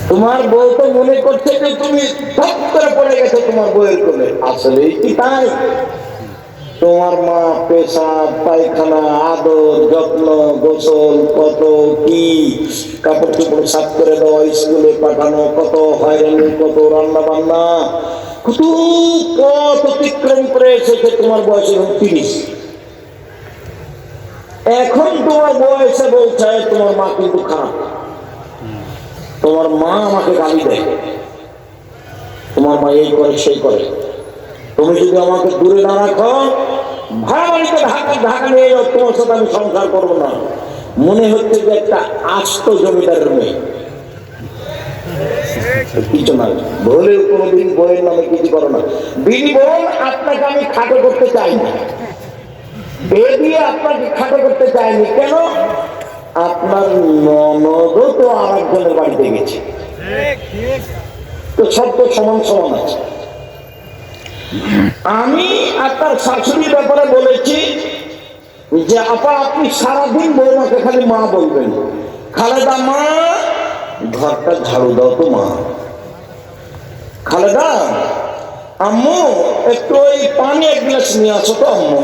তোমার বউ তো মনে করছে যে তুমি ধপ করে পড়ে গেছো তোমার বউয়ের কোলে, আসলেই কি তাই? তোমার মা পেশাব, পায়খানা, আদর, যত্ন, গোসল, কত কি, কাপড় চোপড় সাফ করে দেওয়া, স্কুলে পাঠানো, কত হয়রানি, কত রান্না বান্না, কত পথ অতিক্রম করে এসেছে তোমার বয়স এখন 30। এখন তোমার বয়সে বলছে তোমার মা কিন্তু খারাপ, তোমার মা আমাকে গালি দেয়, তোমার মা এই করে সেই করে, তুমি যদি আমাকে দূরে না রাখো, ভাড়া বাড়িতে ঢাকা নিয়ে যাও, তোমার সাথে আমি সংসার করবো না। মনে হচ্ছে যে একটা আস্ত জমিদারের মেয়ে, কিছু না বলেও কোনোদিন বইয়ের নামে কিছু করো না। বিনি বোন, আপনাকে আমি খাটো করতে চাই না, এ দিয়ে আপনাকে খাটো করতে চাইনি। কেন? আপনার ননদও তো আর একজনের বাড়িতে গেছে, তো সব তো সমান সমান আছে। আমি আপনার শাশুড়ির ব্যাপারে বলেছি যে আপা আপনি সারাদিন বৌমাকে খালি মা বলবেন, খালেদা মা ঘরটা ঝাড়ু দাও তো মা, খালেদা আম্মু একটু ওই পানি 1 গ্লাস নিয়ে আসো তো আম্মু।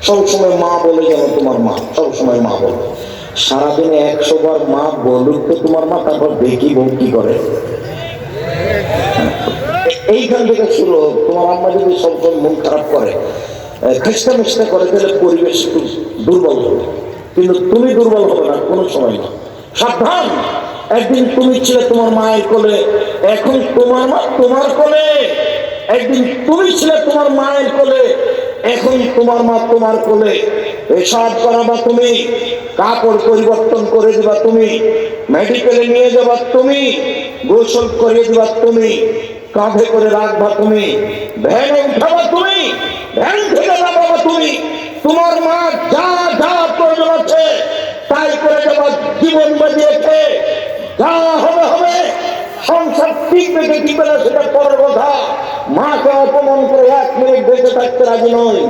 সবসময় মা বলে যাবো, তোমার মা সবসময় মা বলে। সারাদিনে 100 বার মা বলুক তো তোমার মা, তারপর দেখি বউ কি করে। এইখান থেকে শুরু হোক। তোমার আম্মা যদি সবসময় মন খারাপ করে, খ্রিস্টা মিষ্টা করে, তাহলে পরিবেশ একটু দুর্বল হবে, কিন্তু তুমি দুর্বল হবে না কোনো সময় না। সাবধান, একদিন তুমি ছিলে তোমার মায়ের কোলে, এখন তোমার মা তোমার কোলে। একদিন তুমি ছিলে তোমার মায়ের কোলে, এখন তোমার মা তোমার কোলে। পেশাব করাবা তুমি, কাপড় পরিবর্তন করে দিবা তুমি, মেডিকেলে নিয়ে যাবা তুমি, গোসল করে দিবা তুমি, কাঁধে করে রাখবা তুমি, ভ্যানে উঠাবা তুমি, ভ্যান থেকে নামাবা তুমি, তোমার মা যা যা প্রয়োজন আছে তাই করে যাবা, জীবন বাজিয়েছে, যা হবে হবে, সংসার টিকবে কি টিকবে না সেটা পরের কথা, মাকে অপমান করে 1 মিনিট বেঁচে থাকতে রাজি নয়।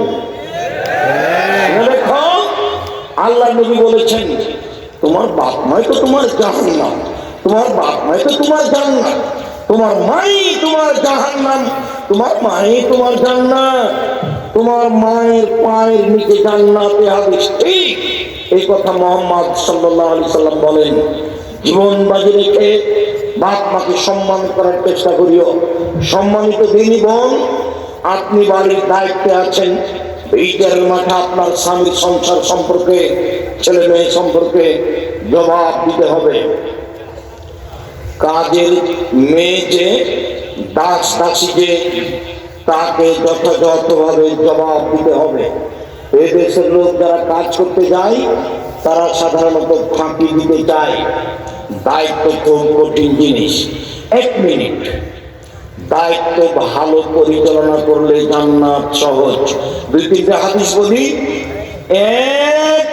দেখো আল্লাহ নবী বলেছেন, তোমার বাপ মাই তো তোমার জাহান্নাম, তোমার বাপ মাই তো তোমার জান্নাত, তোমার মাই তোমার জাহান্নাম, তোমার মাই তোমার জান্নাত, তোমার মায়ের পায়ের নিচে জান্নাতে হাদিস ঠিক। এই কথা মুহাম্মদ সাল্লাল্লাহু আলাইহি সাল্লাম বলেন। জীবন বাজি রেখে বাপ মাকে সম্মান করার চেষ্টা করিও। সম্মানিত দিনী বোন, আপনি বাড়ির দায়িত্বে আছেন, বিচারের মাঠে আপনার স্বামীর সংসার সম্পর্কে, ছেলে মেয়ে সম্পর্কে জবাব দিতে হবে। কাজের মেয়ে যে, দাস দাসী যে, তাকে যথাযথভাবে জবাব দিতে হবে। এই দেশের লোক যারা কাজ করতে যায় তারা সাধারণত ফাঁকি দিতে চায়। দায়িত্ব খুব কঠিন জিনিস। 1 মিনিট, দায়িত্ব ভালো পরিচালনা করলে জান্নাত সহজ। 2-3টা হাদিস বলি। এক,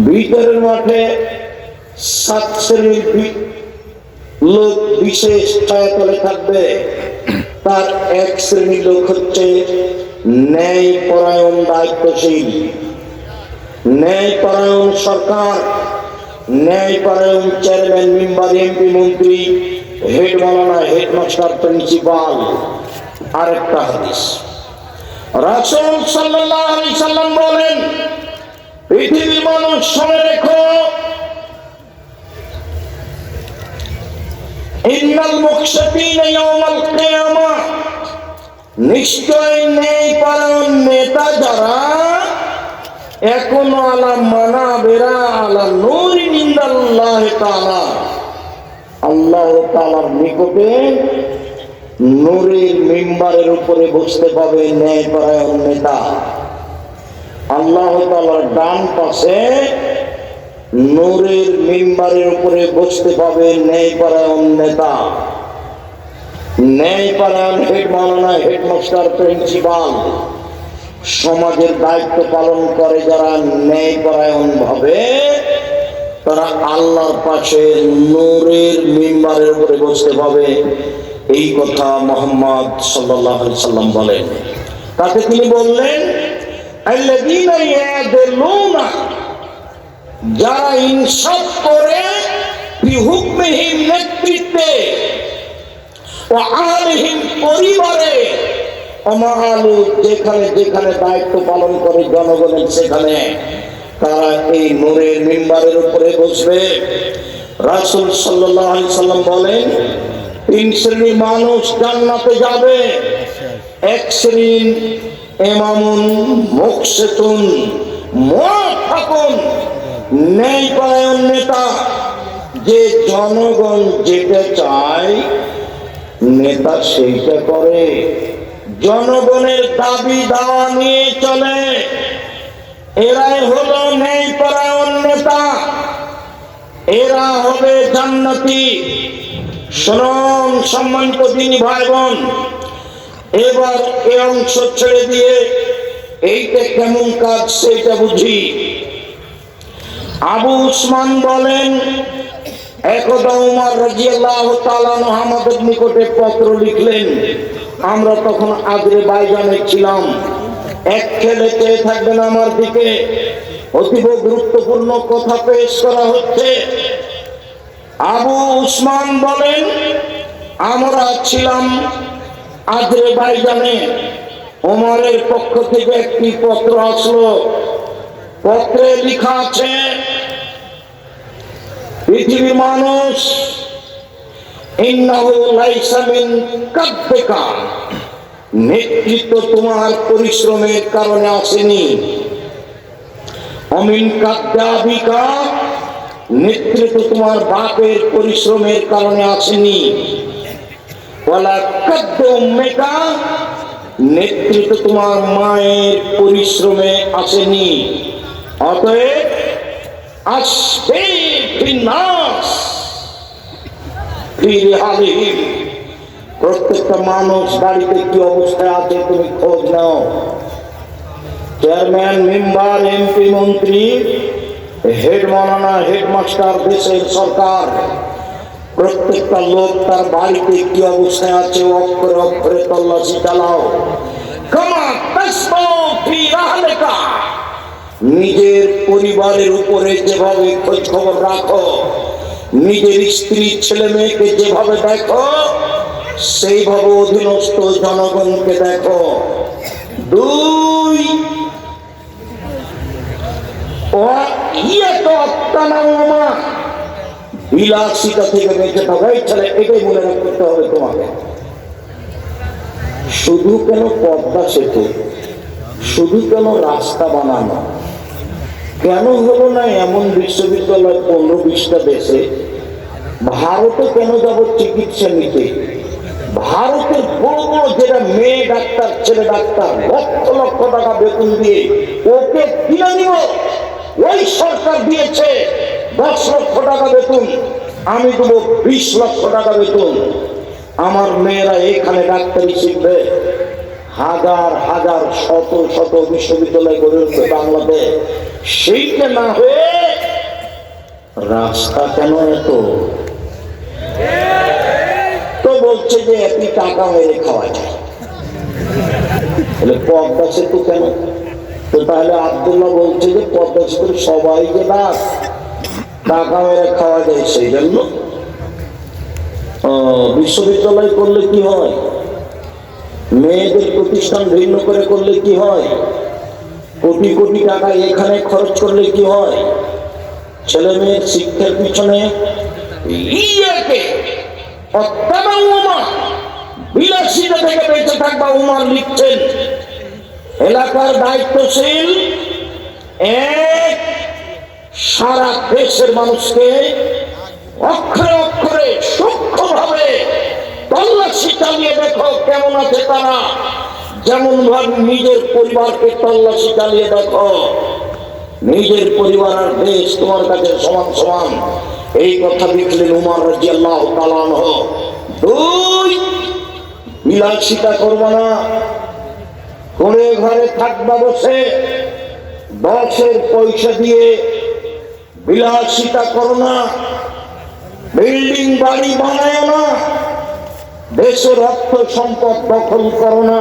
বিচারের মাঠে 7 শ্রেণীর লোক বিশেষ ছায়াতলে থাকবে। তার 1 শ্রেণীর লোক হচ্ছে ন্যায় পরায়ণ দায়িত্বশীল, ন্যায় পরায়ণ সরকার, ন্যায় পরায়ণ চেয়ারম্যান, মেম্বার, এমপি, মন্ত্রী, হেড মাওলানা, হেডমাস্টার, প্রিন্সিপাল। আরেকটা হাদিস, রাসূল সাল্লাল্লাহু আলাইহি সাল্লাম বলেন, পৃথিবীর মানুষ শুনে রেখো, ইন্নাল মুকশিতিনা ইয়াউমাল কিয়ামাহ, নিশ্চয় ন্যায় পরায়ণ নেতা যারা, এখনো আলা মানাবিরা আলা নূরিন ইনদাল্লাহি তাআলা, আল্লাহ তাআলার নিকটে নূরের মিম্বারের উপরে বসতে পাবে ন্যায় পরায়ণ নেতা। আল্লাহ তাআলার ডান পাশে নূরের মিম্বারের উপরে বসতে পাবে ন্যায় পরায়ণ নেতা। ন্যায় পরায়ণ হেড মাওলানা, হেডমাস্টার, প্রিন্সিপাল, সমাজের দায়িত্ব পালন করে যারা ন্যায় পরায়ণ ভাবে, তারা আল্লাহর পাশে নূরের মিম্বারের উপরে বসতে পাবে। এই কথা মুহাম্মদ সাল্লাল্লাহু আলাইহি সাল্লাম বলেন। তাতে তিনি বললেন, আল্লাযীনা ইয়াদলুনা, যারা ইনসাফ করে, ফি হুকমিহিম, নেতৃত্বে, ওয়া আলিহিম, পরিবারে, আমালু, যেখানে যেখানে দায়িত্ব পালন করে জনগণের, সেখানে তারা এই নূরের মিম্বারের উপরে বসবে। রাসূল সাল্লাল্লাহু আলাইহি সাল্লাম বলেন, 3 শ্রেণীর মানুষ জান্নাতে যাবে। 1 শ্রেণী ইমামুন মুকসিতুন মুওয়াফাকুন, ন্যায়পরায়ণ নেতা, যে জনগণ যেটা চায় নেতা সেইটা করে, জনগণের দাবি দাওয়া নিয়ে চলে, এরাই হলো ন্যায়পরায়ণ নেতা, এরা হবে জান্নাতি। শুনুন সম্মানিত দিনী ভাই বোন, এবার এই অংশ ছেড়ে দিয়ে এইটা কেমন কাজ সেইটা বুঝি। আবু উসমান বলেন, একদা উমর রাদিয়াল্লাহু তাআলা আনহু আমাদের নিকটে পত্র লিখলেন। আমরা তখন আজেরবাইজানে ছিলাম। এক ছেলে চেয়ে থাকবেন আমার দিকে, অতীব গুরুত্বপূর্ণ কথা পেশ করা হচ্ছে। আবু উসমান বলেন, আমরা ছিলাম আজেরবাইজানে, ওমরের পক্ষ থেকে একটি পত্র আসলো। পত্রে লেখা আছে, পৃথিবীর মানুষ, ইন্নাহু লাইসা মিন কাদ্দিকা, নেতৃত্ব তোমার পরিশ্রমের কারণে আসেনি। অমিন কাদ্দাবিকা, নেতৃত্ব তোমার বাপের পরিশ্রমের কারণে আসেনি। ওয়ালা কাদ্দু উম্মিকা, নেতৃত্ব তোমার মায়ের পরিশ্রমে আসেনি, অতএব আসবে বিনাশ ফিরে হালিহিম। প্রত্যেকটা মানুষ বাড়িতে কি অবস্থায় আছে তুমি খোঁজ নাও। চেয়ারম্যান, মেম্বার, এমপি, মন্ত্রী, হেড মাওলানা, হেডমাস্টার, দেশের সরকার, প্রত্যেকটা লোক তার বাড়িতে কি অবস্থায় আছে অক্ষরে অক্ষরে তল্লাশি চালাও। নিজের পরিবারের উপরে যেভাবে খোঁজ খবর রাখো, নিজের স্ত্রী ছেলে মেয়েকে যেভাবে দেখো, সেইভাবে অধীনস্থ জনগণকে দেখো। 2 বিলাসিতা থেকে বেঁচে থাকা। ছেলে এটাই মনে রাখতে হবে তোমাকে। শুধু কেন পদ্মা সেতু, শুধু কেন রাস্তা বানানো, কেন হলো না এমন বিশ্ববিদ্যালয় 15-20টা দেশে? ভারতে কেন যাব চিকিৎসা নিতে? ভারতের বড় বড় যেটা মেয়ে ডাক্তার, ছেলে ডাক্তার, লক্ষ লক্ষ টাকা বেতন দিয়ে ওকে কিনে নিব। ওই সরকার দিয়েছে 10 লক্ষ টাকা বেতন, আমি দেবো 20 লক্ষ টাকা বেতন। আমার মেয়েরা এখানে ডাক্তারি শিখবে। হাজার হাজার শত শত বিশ্ববিদ্যালয় গড়ে উঠবে বাংলাতে। সেইটা না হয়ে রাস্তা কেন এত? তো বলছে যে একটি টাকা মেরে খাওয়া যায়, পদ্মা সেতু কেন? তো তাহলে আব্দুল্লাহ বলছে যে পদ্মা সেতু সবাইকে দাস টাকা মেরে খাওয়া যায়, সেই জন্য বিশ্ববিদ্যালয় করলে কি হয়, মেয়েদের প্রতিষ্ঠান ভিন্ন করে করলে কি হয়, কোটি কোটি টাকা এখানে খরচ করলে কি হয়, ছেলে মেয়ের শিক্ষার পিছনে বিলাসিতা থেকে বেঁচে থাকবা। উমার লিখছেন, এলাকার দায়িত্বশীল এক সারা দেশের মানুষকে অক্ষরে অক্ষরে সূক্ষ্মভাবে তল্লাশি চালিয়ে দেখো কেমন আছে তারা। যেমন ভাবে নিজের পরিবারকে তল্লাশি চালিয়ে দেখো, নিজের পরিবার আর দেশ তোমার কাছে সমান সমান। এই কথা লিখলেন উমর রাদিয়াল্লাহু তাআলা আনহু। 2 বিলাসিতা করবা না, কোণে ঘরে থাকবা বসে 10-এর পয়সা দিয়ে বিলাসিতা করো না। বিল্ডিং বাড়ি বানায় না, দেশের অর্থ সম্পদ দখল করো না,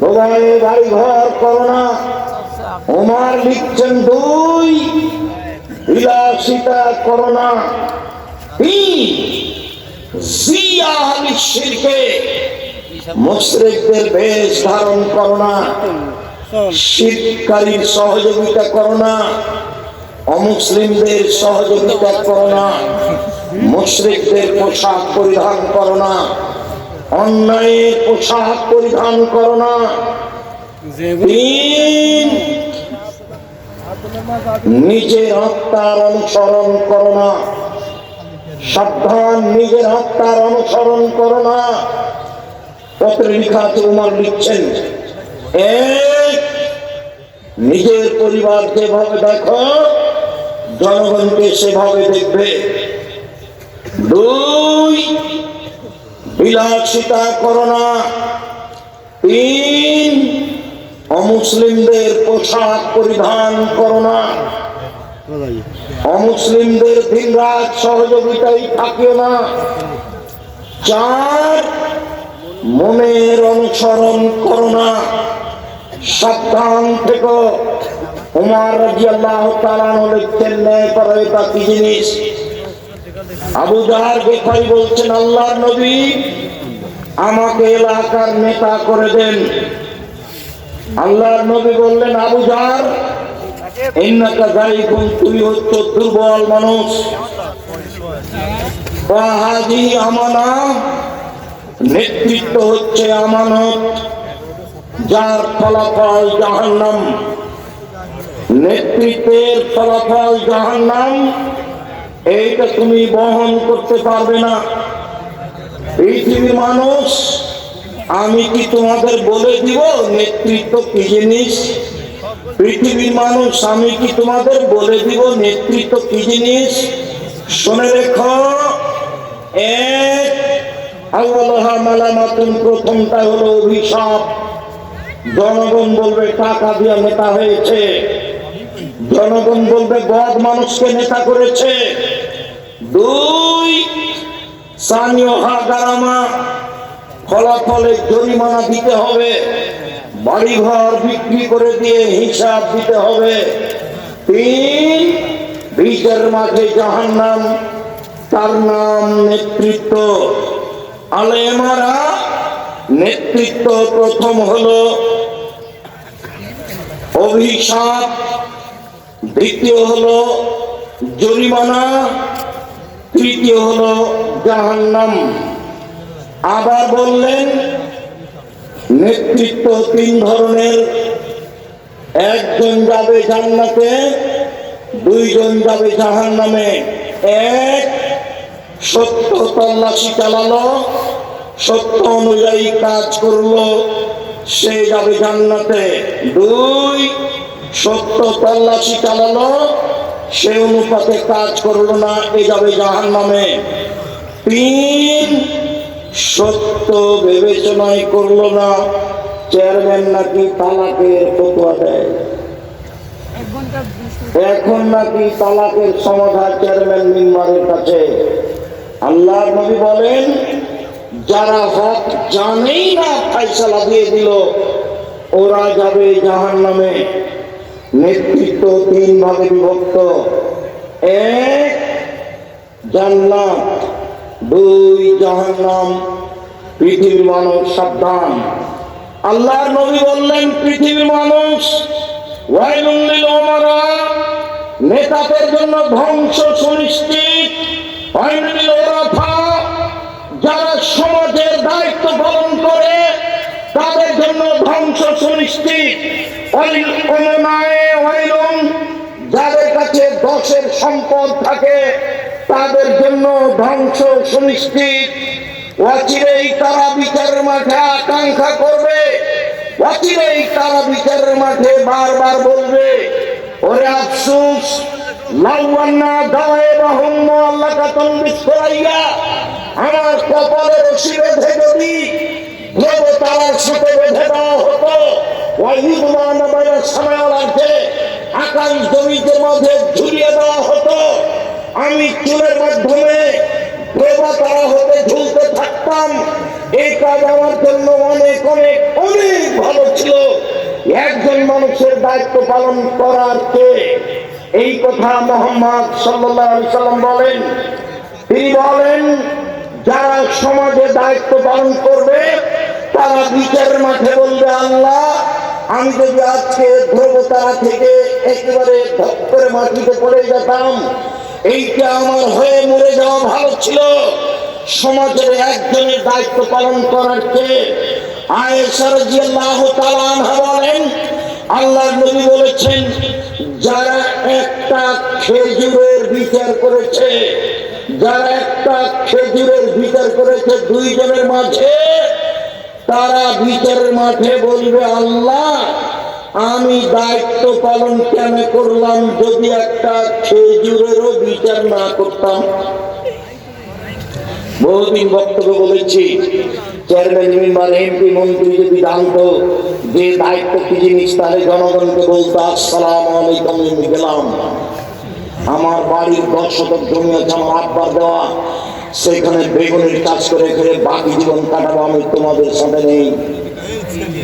দোকানে বাড়ি ঘর করো না। ওমর লিখছেন 2 বিলাসিতা করো না। 3 জিয়া আহলি শিরকে, মুশরিকদের বেশ ধারণ করো না, শিরকারীর সহযোগিতা করো না, অমুসলিমদের সহযোগিতা করো না, মুশরিকদের পোশাক পরিধান করো না, অন্যায়ের পোশাক পরিধান করো না। 3 নিজের হত্যার অনুসরণ করো না। সাবধান, নিজের হত্যার অনুসরণ করো না। পত্রে লেখা আছে, উমর লিখছেন, 1 নিজের পরিবার যেভাবে দেখো জনগণকে সেভাবে দেখবে। 2 বিলাসিতা করো না। 3 অমুসলিমদের পোশাক পরিধান করো না, অমুসলিমদের দিন রাত সহযোগিতায় থাকিও না। 4 মনের অনুসরণ করো না, সাবধান থেকো। উমর রাদিয়াল্লাহু তাআলা লিখতেন, ন্যায় করা এটা কি জিনিস? আবু জাহর গিফারি বলছেন, আল্লাহর নবী আমাকে এলাকার নেতা করে দেন। আল্লাহর নবী বললেন, আবু জাহর ইন্নাকা যায়িফুন, তুই হচ্ছ দুর্বল মানুষ। ওয়া হাযিহি আমানা, নেতৃত্ব হচ্ছে আমানত, যার ফলাফল জাহান্নাম। নেতৃত্বের ফলাফল জাহান্নাম, এইটা তুমি বহন করতে পারবে না। পৃথিবীর মানুষ আমি কি তোমাদের বলে দিব নেতৃত্ব কি জিনিস? পৃথিবীর মানুষ, আমি কি তোমাদের বলে দিব নেতৃত্ব কি জিনিস? শুনে রেখো, এক আল্লাহা মালামাতুন, প্রথমটা হলো অভিশাপ। জনগণ বলবে টাকা দিয়ে নেতা হয়েছে, জনগণ বলবে বদ মানুষকে নেতা করেছে। দুই, সানিওহা গারামা, ফলাফলে জরিমানা দিতে হবে, বাড়িঘর বিক্রি করে দিয়ে হিসাব দিতে হবে। তিন, বিচার মাঠে জাহান্নাম, তার নাম নেতৃত্ব। আলেমারা নেতৃত্ব প্রথম হলো অভিশাপ, দ্বিতীয় হলো জরিমানা, তৃতীয় হলো জাহান্নাম। আবার বললেন নেতৃত্ব তিন ধরনের, একজন যাবে জান্নাতে, দুইজন যাবে জাহান্নামে। এক, সত্য তল্লাশি চালালো, সত্য অনুযায়ী কাজ করলো, সে যাবে জান্নাতে। দুই, সত্য তল্লাশি চালালো, সে অনুপাতে কাজ করলো না, এ যাবে জাহান্নামে। তিন, সত্য বিবেচনাই করলো না, চেয়ারম্যান নাকি তালাকের ফতোয়া দেয়, এখন নাকি তালাকের সমাধান চেয়ারম্যান মিম্বারের কাছে। আল্লাহর নবী বলেন, যারা হক জানেই না ফায়সালা দিয়ে দিল, ওরা যাবে জাহান্নামে। নেতৃত্ব তিন ভাগে বিভক্ত, এক জান্নাত, দুই জাহান্নাম। পৃথিবীর মানুষ সাবধান। আল্লাহর নবী বললেন, পৃথিবীর মানুষ ওয়াইলুন লিল উমারা, নেতাদের জন্য ধ্বংস সুনিশ্চিত। ওয়াইলুন লিল উরাফা, যারা সমাজের দায়িত্ব পালন করে তাদের জন্য ধ্বংস সুনিশ্চিত। ওয়াইলুন, যাদের কাছে দশের সম্পদ থাকে তাদের জন্য ধ্বংস সুনিশ্চিত। অচিরেই তারা বিচারের মাঠে আকাঙ্ক্ষা করবে, অচিরেই তারা বিচারের মাঠে বারবার বলবে, ওরে আফসোস, লাউয়ান্না দাওয়াইবাহুম মুআল্লাকাতুন বিসরাইয়া, আমার কপালে রশি বেঁধে যদি দেবতার সাথে বেঁধে দেওয়া হতো, ওয়াইদুমান বাইনা সামাই ওয়াল আরদে, আকাশ জমিনের মধ্যে ঝুলিয়ে দেওয়া হতো, আমি চুলের মাধ্যমে দেবতারা হতে ঝুলতে থাকতাম। এই কাজ আমার জন্য অনেক অনেক অনেক ভালো ছিল। একজন মানুষের দায়িত্ব পালন করার চেয়ে, এই কথা মুহাম্মদ সাল্লাল্লাহু আলাইহি সাল্লাম বলেন। তিনি বলেন, যারা সমাজে দায়িত্ব পালন করবে তারা বিচারের মাঠে বলবে, আল্লাহ, আমি যদি আজকে ধ্রুবতারা থেকে একেবারে ধপ করে মাটিতে পড়ে যেতাম, এইটা আমার হয়ে মরে যাওয়া ভালো ছিল। সমাজের একজনের দায়িত্ব পালন করার চেয়ে। আয়েশা রাদিয়াল্লাহু তাআলা আনহা বলেন, আল্লাহর নবী বলেছেন, যারা একটা খেজুরের বিচার করেছে, যারা একটা খেজুরের বিচার করেছে দুইজনের মাঝে, তারা বিচারের মাঠে বলবে, আল্লাহ, আমি দায়িত্ব পালন কেন করলাম যদি একটা খেজুরেরও বিচার না করতাম। বহুদিন বক্তব্য বলেছি, চেয়ারম্যান মেম্বার এমপি মন্ত্রী যদি জানতো যে দায়িত্ব কি জিনিস, তাহলে জনগণকে বলতো, আসসালামু আলাইকুম, আমি গেলাম, আমার বাড়ির 10 শতক জমি আছে আমার আব্বার দেওয়া, সেখানে বেগুনের চাষ করে খেয়ে বাকি জীবন কাটাবো, আমি তোমাদের সাথে নেই।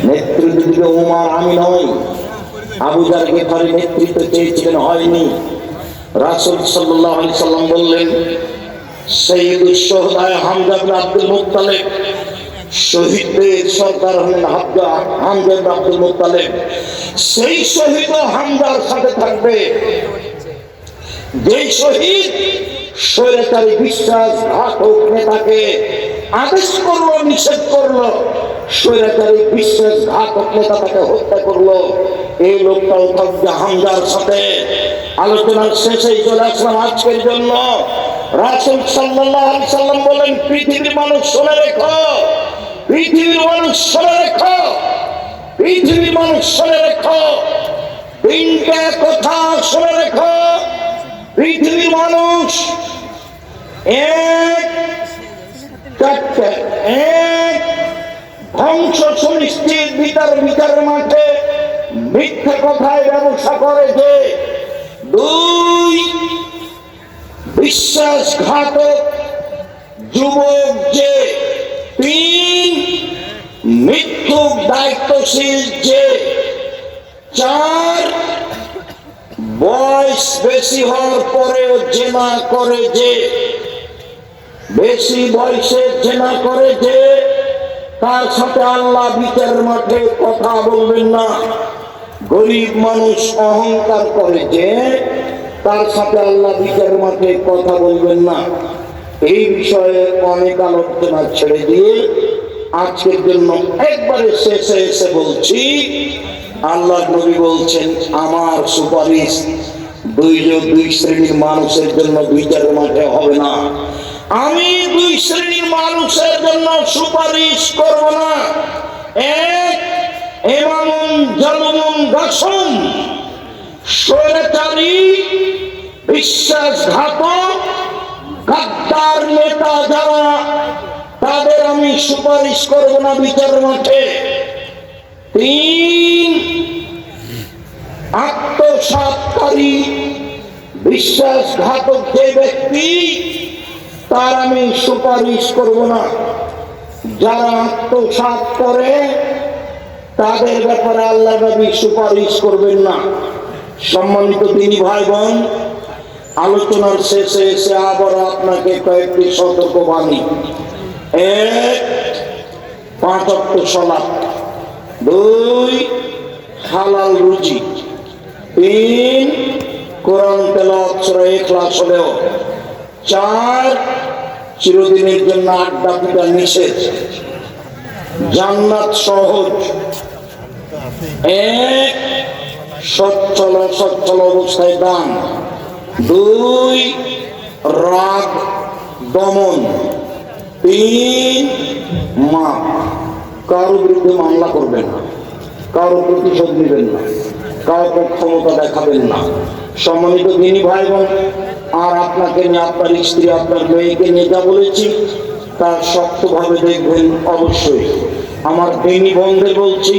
নেতৃত্ব দিবে উমার, আমি নই। আবু জার গিফারি নেতৃত্ব চেয়েছিলেন, হয়নি। রাসূল সাল্লাল্লাহু আলাইহি সাল্লাম বললেন, সাইয়্যিদুশ শুহাদা হামজা ইবনে আব্দুল মুত্তালিব, শহীদদের সরদার হলেন হামজা ইবনে আব্দুল মুত্তালিব। সেই শহীদ হামজার সাথে থাকবে যেই শহীদ স্বৈরাচারী বিশ্বাসঘাতক নেতাকে আদেশ করলো, নিষেধ করলো, স্বৈরাচারী বিশ্বাসঘাতক নেতা তাকে হত্যা করলো, এই লোকটাও থাকবে হামজার সাথে। আলোচনার শেষে চলে আসলাম আজকের জন্য। রাসূল সাল্লাল্লাহু আলাইহি সাল্লাম বলেন, পৃথিবীর মানুষ শুনে রেখো, পৃথিবীর মানুষ শুনে রেখো, পৃথিবীর মানুষ শুনে রেখো, তিনটা কথা শুনে রেখো। পৃথিবীর মানুষ এক ধ্বংস সুনিশ্চিত বিচারের মাঠে মিথ্যা কথায় ব্যবসা করে যে, দুই বিশ্বাসঘাতক যুবক যে, তিন মৃত্যুক দায়িত্বশীল যে, চার বয়স বেশি হওয়ার পরেও জেনা করে যে, বেশি বয়সে জেনা করে যে, তার সাথে আল্লাহ বিচারের মাঠে কথা বলবেন না। গরিব মানুষ অহংকার করে যে, তার সাথে আল্লাহ বিচারের মাঠে কথা বলবেন না। এই বিষয়ে অনেক আলোচনা ছেড়ে দিয়ে আজকের জন্য একবারে শেষে এসে বলছি, আল্লাহ নবী বলছেন আমার সুপারিশ দুই শ্রেণীর মানুষের জন্য বিচারের মাঠে হবে না। আমি দুই শ্রেণীর মানুষের জন্য সুপারিশ করব না। এক, ইমামুন জালিমুন গাসুম, স্বৈরাচারী বিশ্বাসঘাতক গাদ্দার নেতা যারা, তাদের আমি সুপারিশ করব না বিচারের মাঠে। তিন, আত্মসাৎকারী বিশ্বাসঘাতক যে ব্যক্তি, তার আমি সুপারিশ করব না। যারা আত্মসাৎ করে তাদের ব্যাপারে আল্লাহ নবী সুপারিশ করবেন না। সম্মানিত দিনী ভাই বোন, আলোচনার শেষে এসে আবার আপনাকে কয়েকটি সতর্কবাণী। এক, 5 ওয়াক্ত সালাত। 2, হালাল রুজি। 3, কোরআন তেলাওয়াত সূরা ইখলাস হলেও। 4, চিরদিনের জন্য আড্ডা পিটা নিষেধ। জান্নাত সহজ। 1, সচ্ছল অবস্থায় দান। 2, রাগ দমন। 3, মাপ। কারো বিরুদ্ধে মামলা করবেন না, কারো প্রতিশোধ নেবেন না, কাউকে ক্ষমতা দেখাবেন না। সম্মানিত দিনী ভাই বোন, আর আপনাকে নিয়ে, আপনার স্ত্রী, আপনার মেয়েকে নিয়ে যা বলেছি তা শক্তভাবে দেখবেন। অবশ্যই আমার দিনী বন্ধে বলছি,